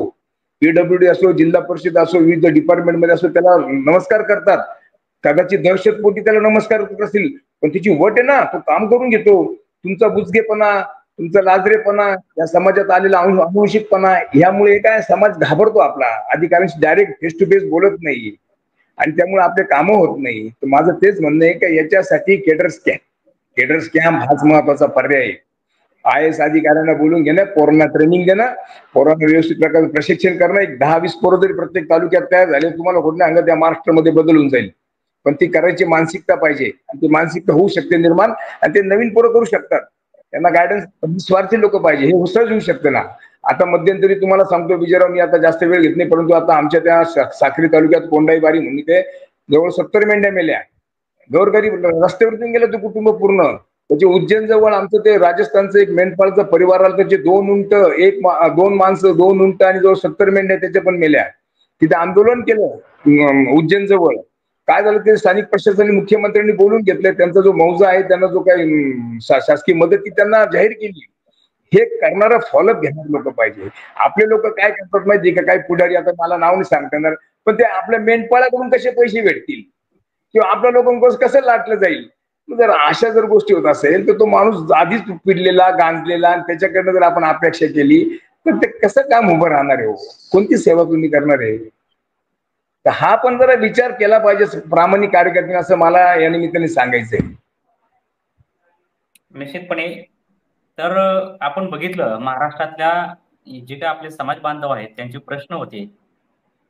PWD असो, जिल्हा परिषद असो, विविध डिपार्टमेंटमध्ये असो, त्याला नमस्कार करतात. कदाचित दहशतपोटी त्याला नमस्कार करत असतील, पण तिची वट आहे ना, तो काम करून घेतो. तुमचा बुजगेपणा, तुमचा लाजरेपणा, या समाजात आलेला अनुवंशिकपणा, यामुळे काय समाज घाबरतो आपला, अधिकाऱ्यांशी डायरेक्ट फेस टू फेस बोलत नाही आणि त्यामुळे आपले कामं होत नाही. तर माझं तेच म्हणणं आहे की याच्यासाठी केडर स्कॅम हाच महत्वाचा पर्याय आहे. IAS अधिकाऱ्यांना बोलून घेणं, पोरांना ट्रेनिंग देणं, पोरांना व्यवस्थित प्रकारचं प्रशिक्षण करणं. एक 10-20 पोरं जरी प्रत्येक तालुक्यात तयार झाले, तुम्हाला कुठल्या अंगात या महाराष्ट्रामध्ये बदल होऊन जाईल. पण ती करायची मानसिकता पाहिजे आणि ती मानसिकता होऊ शकते निर्माण, आणि ते नवीन पोरं करू शकतात. त्यांना गायडन्स, स्वार्थी लोक पाहिजे, हे उसळ येऊ शकतं ना. आता मध्यंतरी तुम्हाला सांगतो विजयराव, मी आता जास्त वेळ घेत नाही, परंतु आता आमच्या त्या साक्री तालुक्यात कोंडाईबारी म्हणून ते जवळ 70 मेंढ्या मेल्या. गोरगरीब रस्त्यावरतून गेलं ते कुटुंब पूर्ण. त्याचे उज्जैन जवळ आमचं ते राजस्थानचं एक मेंढपाळचं परिवार आलं, त्याचे 2 उंट, 2 माणसं, 2 उंट आणि जवळ 70 मेंढ्या त्याच्या पण मेल्या. तिथे आंदोलन केलं उज्जैन जवळ. काय झालं ते स्थानिक प्रशासनाने मुख्यमंत्र्यांनी बोलून घेतलं, त्यांचा जो मौजा आहे त्यांना जो काही शासकीय मदत ती त्यांना जाहीर केली. हे करणारा फॉलोअप घेणारे लोक पाहिजे. आपले लोक काय करतात माहिती का, काय पुढारी, आता मला नाव नाही सांगता येणार, पण ते आपल्या मेंढपाळाकडून कसे पैसे भेटतील किंवा आपल्या लोकांकडून कसं लाटलं जाईल. जर अशा जर गोष्टी होत असेल तर तो माणूस आधीच पिडलेला, गांजलेला, आणि त्याच्याकडनं जर आपण अपेक्षा केली तर ते कसं काम उभं राहणार आहे हो, कोणती सेवा तुम्ही करणार आहे. तर हा पण जरा विचार केला पाहिजे प्रामाणिक कार्यकर्त्यांनी, असं मला या निमित्ताने सांगायचंय. निश्चितपणे. तर आपण बघितलं महाराष्ट्रातल्या जे काही आपले समाज बांधव आहेत त्यांचे प्रश्न होते,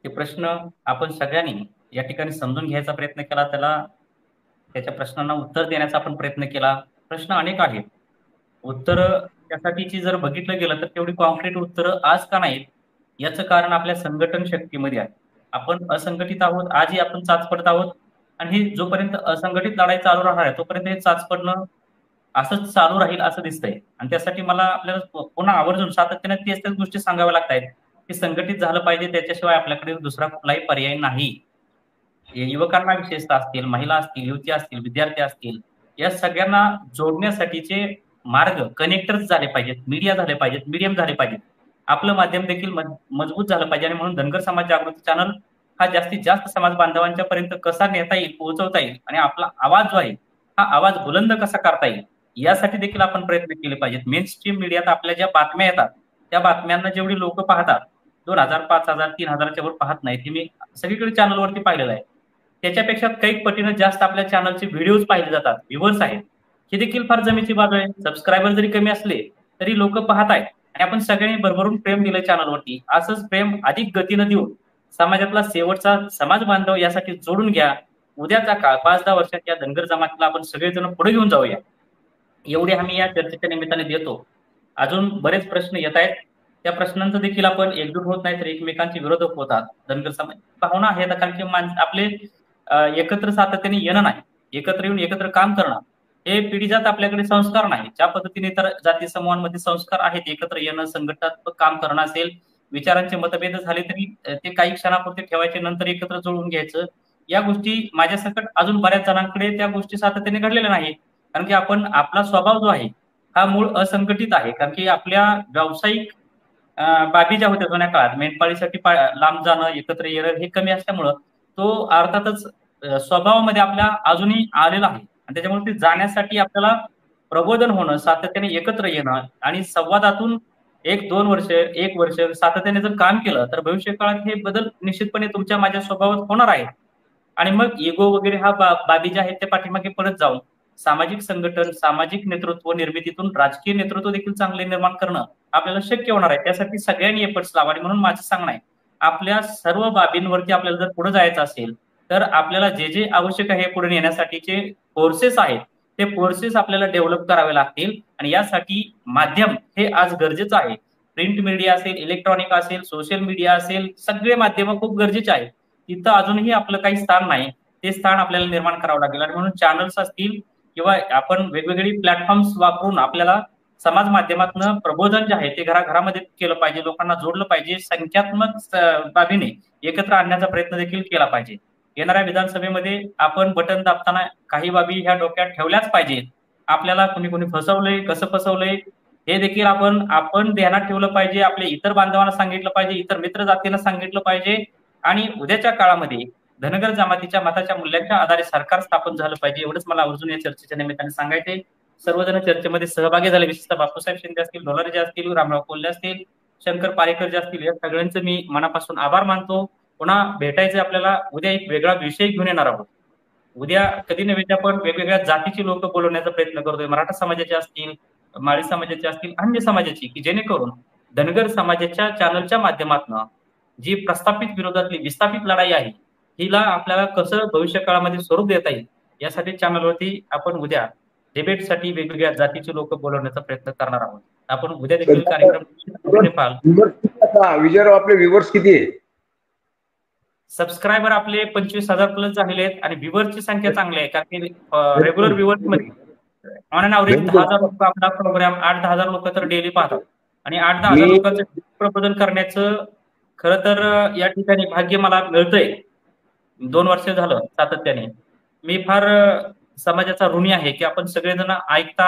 ते प्रश्न आपण सगळ्यांनी या ठिकाणी समजून घ्यायचा प्रयत्न केला, त्याच्या प्रश्नांना उत्तर देण्याचा आपण प्रयत्न केला. प्रश्न अनेक आहेत, उत्तर त्यासाठीची जर बघितलं गेलं तर तेवढी कॉन्क्रीट उत्तरं आज का नाहीत, याचं कारण आपल्या संघटन शक्तीमध्ये आहे. आपण असंघटित आहोत, आजही आपण चाच पडत आहोत, आणि हे जोपर्यंत असंघटित लढाई चालू राहणार आहे तोपर्यंत हे चाच पडणं असंच चालू राहील असं दिसतंय. आणि त्यासाठी मला आपल्याला पुन्हा आवर्जून सातत्याने तेच गोष्टी सांगाव्या लागत आहेत की संघटित झालं पाहिजे, त्याच्याशिवाय आपल्याकडे दुसरा कुठलाही पर्याय नाही. युवकांना विशेषतः असतील, महिला असतील, युवती असतील, विद्यार्थी असतील, या सगळ्यांना जोडण्यासाठीचे मार्ग कनेक्टर्स झाले पाहिजेत, मीडिया झाले पाहिजेत, मीडियम झाले पाहिजेत, आपलं माध्यम देखील मजबूत झालं पाहिजे. आणि म्हणून धनगर समाज जागृती चॅनल हा जास्तीत जास्त समाज बांधवांच्या पर्यंत कसा नेता येईल, पोहोचवता येईल, आणि आपला आवाज जो आहे हा आवाज बुलंद कसा करता येईल, यासाठी देखील आपण प्रयत्न केले पाहिजेत. मेन स्ट्रीम मीडियात आपल्या ज्या बातम्या येतात त्या बातम्यांना जेवढी लोक पाहतात, 2000, 5000, 3000च्या वर पाहत नाहीत, हे मी सगळीकडे चॅनलवरती पाहिलेलं आहे. त्याच्यापेक्षा काही पटीनं जास्त आपल्या चॅनलचे व्हिडिओज पाहिले जातात, व्ह्युअर्स आहेत, हे देखील फार जमीची बाजू आहे. सबस्क्रायबर जरी कमी असले तरी लोक पाहत आहेत, आणि आपण सगळ्यांनी भरभरून प्रेम दिलं चॅनलवरती. असंच प्रेम अधिक गतीनं देऊन समाजातला शेवटचा समाज बांधव यासाठी जोडून घ्या. उद्याचा काळ 5-10 वर्षात या धनगर जमातीला आपण सगळेजण पुढे घेऊन जाऊया, एवढे आम्ही या चर्चेच्या निमित्ताने देतो. अजून बरेच प्रश्न येत आहेत, त्या प्रश्नांचं देखील आपण एकजूट होत नाही तर एकमेकांचे विरोधक होतात. धनगर समाज भावना आहे, कारण की आपले एकत्र सातत्याने येणं नाही, एकत्र येऊन एकत्र काम करणं हे पिढीजात आपल्याकडे संस्कार नाही. ज्या पद्धतीने इतर जाती समूहांमध्ये संस्कार आहेत, एकत्र येणं, संघटनात्मक काम करणं असेल, विचारांचे मतभेद झाले तरी ते काही क्षणापुरते ठेवायचे, नंतर एकत्र जुळवून घ्यायचं, या गोष्टी माझ्या सकट अजून बऱ्याच जणांकडे त्या गोष्टी सातत्याने घडलेल्या नाहीत. कारण की आपला स्वभाव जो आहे हा मूळ असंघटित आहे. कारण की आपल्या व्यावसायिक बाबी ज्या होत्या जुन्या काळात, मेंढपाळीसाठी लांब जाणं, एकत्र येणं हे कमी असल्यामुळं तो अर्थातच स्वभावामध्ये आपल्या अजूनही आलेला आहे. आणि त्याच्यामुळे ते जाण्यासाठी आपल्याला प्रबोधन होणं, सातत्याने एकत्र येणं आणि संवादातून 1-2 वर्ष, 1 वर्ष सातत्याने जर काम केलं तर भविष्य काळात हे बदल निश्चितपणे तुमच्या माझ्या स्वभावात होणार आहे. आणि मग इगो वगैरे हा बाबी ज्या आहेत त्या पाठीमागे पडत जाऊन सामाजिक संघटन, सामाजिक नेतृत्व निर्मितीतून राजकीय नेतृत्व देखील चांगले निर्माण करणं आपल्याला शक्य होणार आहे. त्यासाठी सगळ्यांनी एफर्ट्स लावा. आणि म्हणून माझं सांगणं आहे, आपल्या सर्व बाबींवरती आपल्याला जर पुढे जायचं असेल तर आपल्याला जे जे आवश्यक आहे पुढे नेण्यासाठीचे फोर्सेस आहेत ते फोर्सेस आपल्याला डेव्हलप करावे लागतील. आणि यासाठी माध्यम हे आज गरजेचं आहे. प्रिंट मीडिया असेल, इलेक्ट्रॉनिक असेल, सोशल मीडिया असेल, सगळे माध्यम खूप गरजेचे आहेत. तिथं अजूनही आपलं काही स्थान नाही, ते स्थान आपल्याला निर्माण करावं लागेल. आणि म्हणून चॅनल्स असतील किंवा आपण वेगवेगळी प्लॅटफॉर्म्स वापरून आपल्याला समाज माध्यमातून प्रबोधन जे आहे ते घराघरामध्ये केलं पाहिजे, लोकांना जोडलं पाहिजे, संख्यात्मक बाबीने एकत्र आणण्याचा प्रयत्न देखील केला पाहिजे. येणाऱ्या विधानसभेमध्ये आपण बटन दाबताना काही बाबी ह्या डोक्यात ठेवल्याच पाहिजेत. आपल्याला कुणी कुणी फसवलंय, कसं फसवलंय हे देखील आपण ध्यानात ठेवलं पाहिजे. आपल्या इतर बांधवांना सांगितलं पाहिजे, इतर मित्र जातींना सांगितलं पाहिजे. आणि उद्याच्या काळामध्ये धनगर जमातीच्या मताच्या मूल्यांच्या आधारे सरकार स्थापन झालं पाहिजे. एवढंच मला आवर्जून या चर्चेच्या निमित्ताने सांगायचे. सर्वजण चर्चेमध्ये सहभागी झाले, विशेषतः बापूसाहेब शिंदे असतील, डोलारे असतील, रामराव कोल्हे असतील, शंकर पारेकर जे असतील, या सगळ्यांचं मी मनापासून आभार मानतो. पुन्हा भेटायचं आपल्याला. उद्या एक वेगळा विषय घेऊन येणार आहोत. उद्या कधी नव्हे आपण वेगवेगळ्या जातीची लोक बोलवण्याचा प्रयत्न करतोय, मराठा समाजाचे असतील, माळी समाजाचे असतील, अन्य समाजाची, की जेणेकरून धनगर समाजाच्या चॅनलच्या माध्यमातून जी प्रस्थापित विरोधातली विस्थापित लढाई आहे हिला आपल्याला कसं भविष्य काळामध्ये स्वरूप देता येईल यासाठी चॅनलवरती आपण उद्या डिबेटसाठी वेगवेगळ्या जातीचे लोक बोलवण्याचा प्रयत्न करणार आहोत. आपण उद्या देखील कार्यक्रम पाहाल. विजयराव, आपले व्ह्युअर्स किती आहे? सबस्क्रायबर आपले 25,000 प्लस झालेले आहेत आणि व्ह्युअर्सची संख्या चांगली आहे, कारण की रेग्युलर व्ह्युअर्स मध्ये ऑन अन ॲव्हरेज 10,000 लोक आपला प्रोग्राम 8-10,000 लोक तर डेली पाहतात आणि 8-10,000 लोकांचं प्रबोधन करण्याचं खरं तर या ठिकाणी भाग्य मला मिळतंय. 2 वर्ष झालं सातत्याने. मी फार समाजाचा ऋणी आहे की आपण सगळेजण ऐकता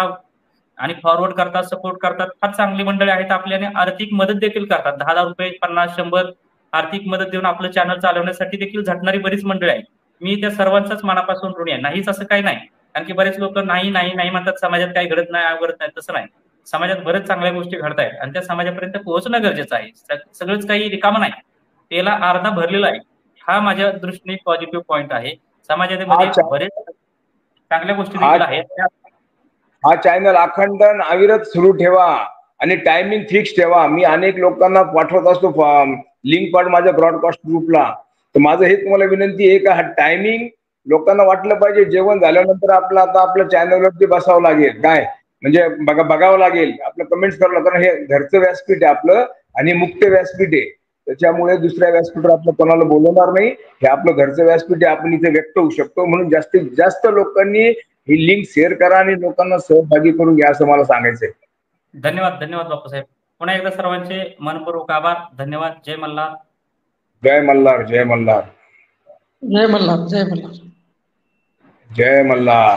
आणि फॉरवर्ड करतात, सपोर्ट करतात. फार चांगली मंडळी आहेत आपल्याने, आर्थिक मदत देखील करतात. 10,000 रुपये, 50-100 आर्थिक मदत देऊन आपलं चॅनल चालवण्यासाठी देखील झटणारी बरीच मंडळी आहेत. मी त्या सर्वांचाच मनापासून ऋणी आहे. नाहीच असं काही नाही, कारण की बरेच लोक नाही नाही नाही म्हणतात, समाजात काही घडत नाही, अवघडत नाही. तसं नाही, समाजात बरेच चांगल्या गोष्टी घडत आहेत आणि त्या समाजापर्यंत पोहोचणं गरजेचं आहे. सगळंच काही रिकामं नाही, त्याला अर्धा भरलेला आहे. हा माझ्या दृष्टीने पॉझिटिव्ह पॉईंट आहे. समाजामध्ये बरेच चांगल्या गोष्टी देखील आहेत. हा चॅनल अखंड अविरत सुरू ठेवा आणि टायमिंग फिक्स ठेवा. मी अनेक लोकांना पाठवत असतो लिंक पाठ माझ्या ब्रॉडकास्ट ग्रुपला. तर माझं हे तुम्हाला विनंती आहे का हा टायमिंग लोकांना वाटलं पाहिजे. जेवण झाल्यानंतर आपलं आता आपल्या चॅनलवरती बसावं लागेल, काय म्हणजे बघावं लागेल, आपलं कमेंट्स करावं लागेल. कारण हे घरचं व्यासपीठ आहे आपलं आणि मुक्त व्यासपीठ आहे, त्याच्यामुळे दुसऱ्या व्यासपीठावर आपलं कोणाला बोलवणार नाही. हे आपलं घरचं व्यासपीठ आहे, आपण इथे व्यक्त होऊ शकतो. म्हणून जास्तीत जास्त लोकांनी ही लिंक शेअर करा आणि लोकांना सहभागी करून घ्या, असं मला सांगायचंय. धन्यवाद धन्यवाद बापूसाहेब. पुन्हा एकदा सर्वांचे मनपूर्वक आभार. धन्यवाद. जय मल्हार. जय मल्हार. जय मल्हार. जय मल्हार. जय मल्हार. जय मल्हार.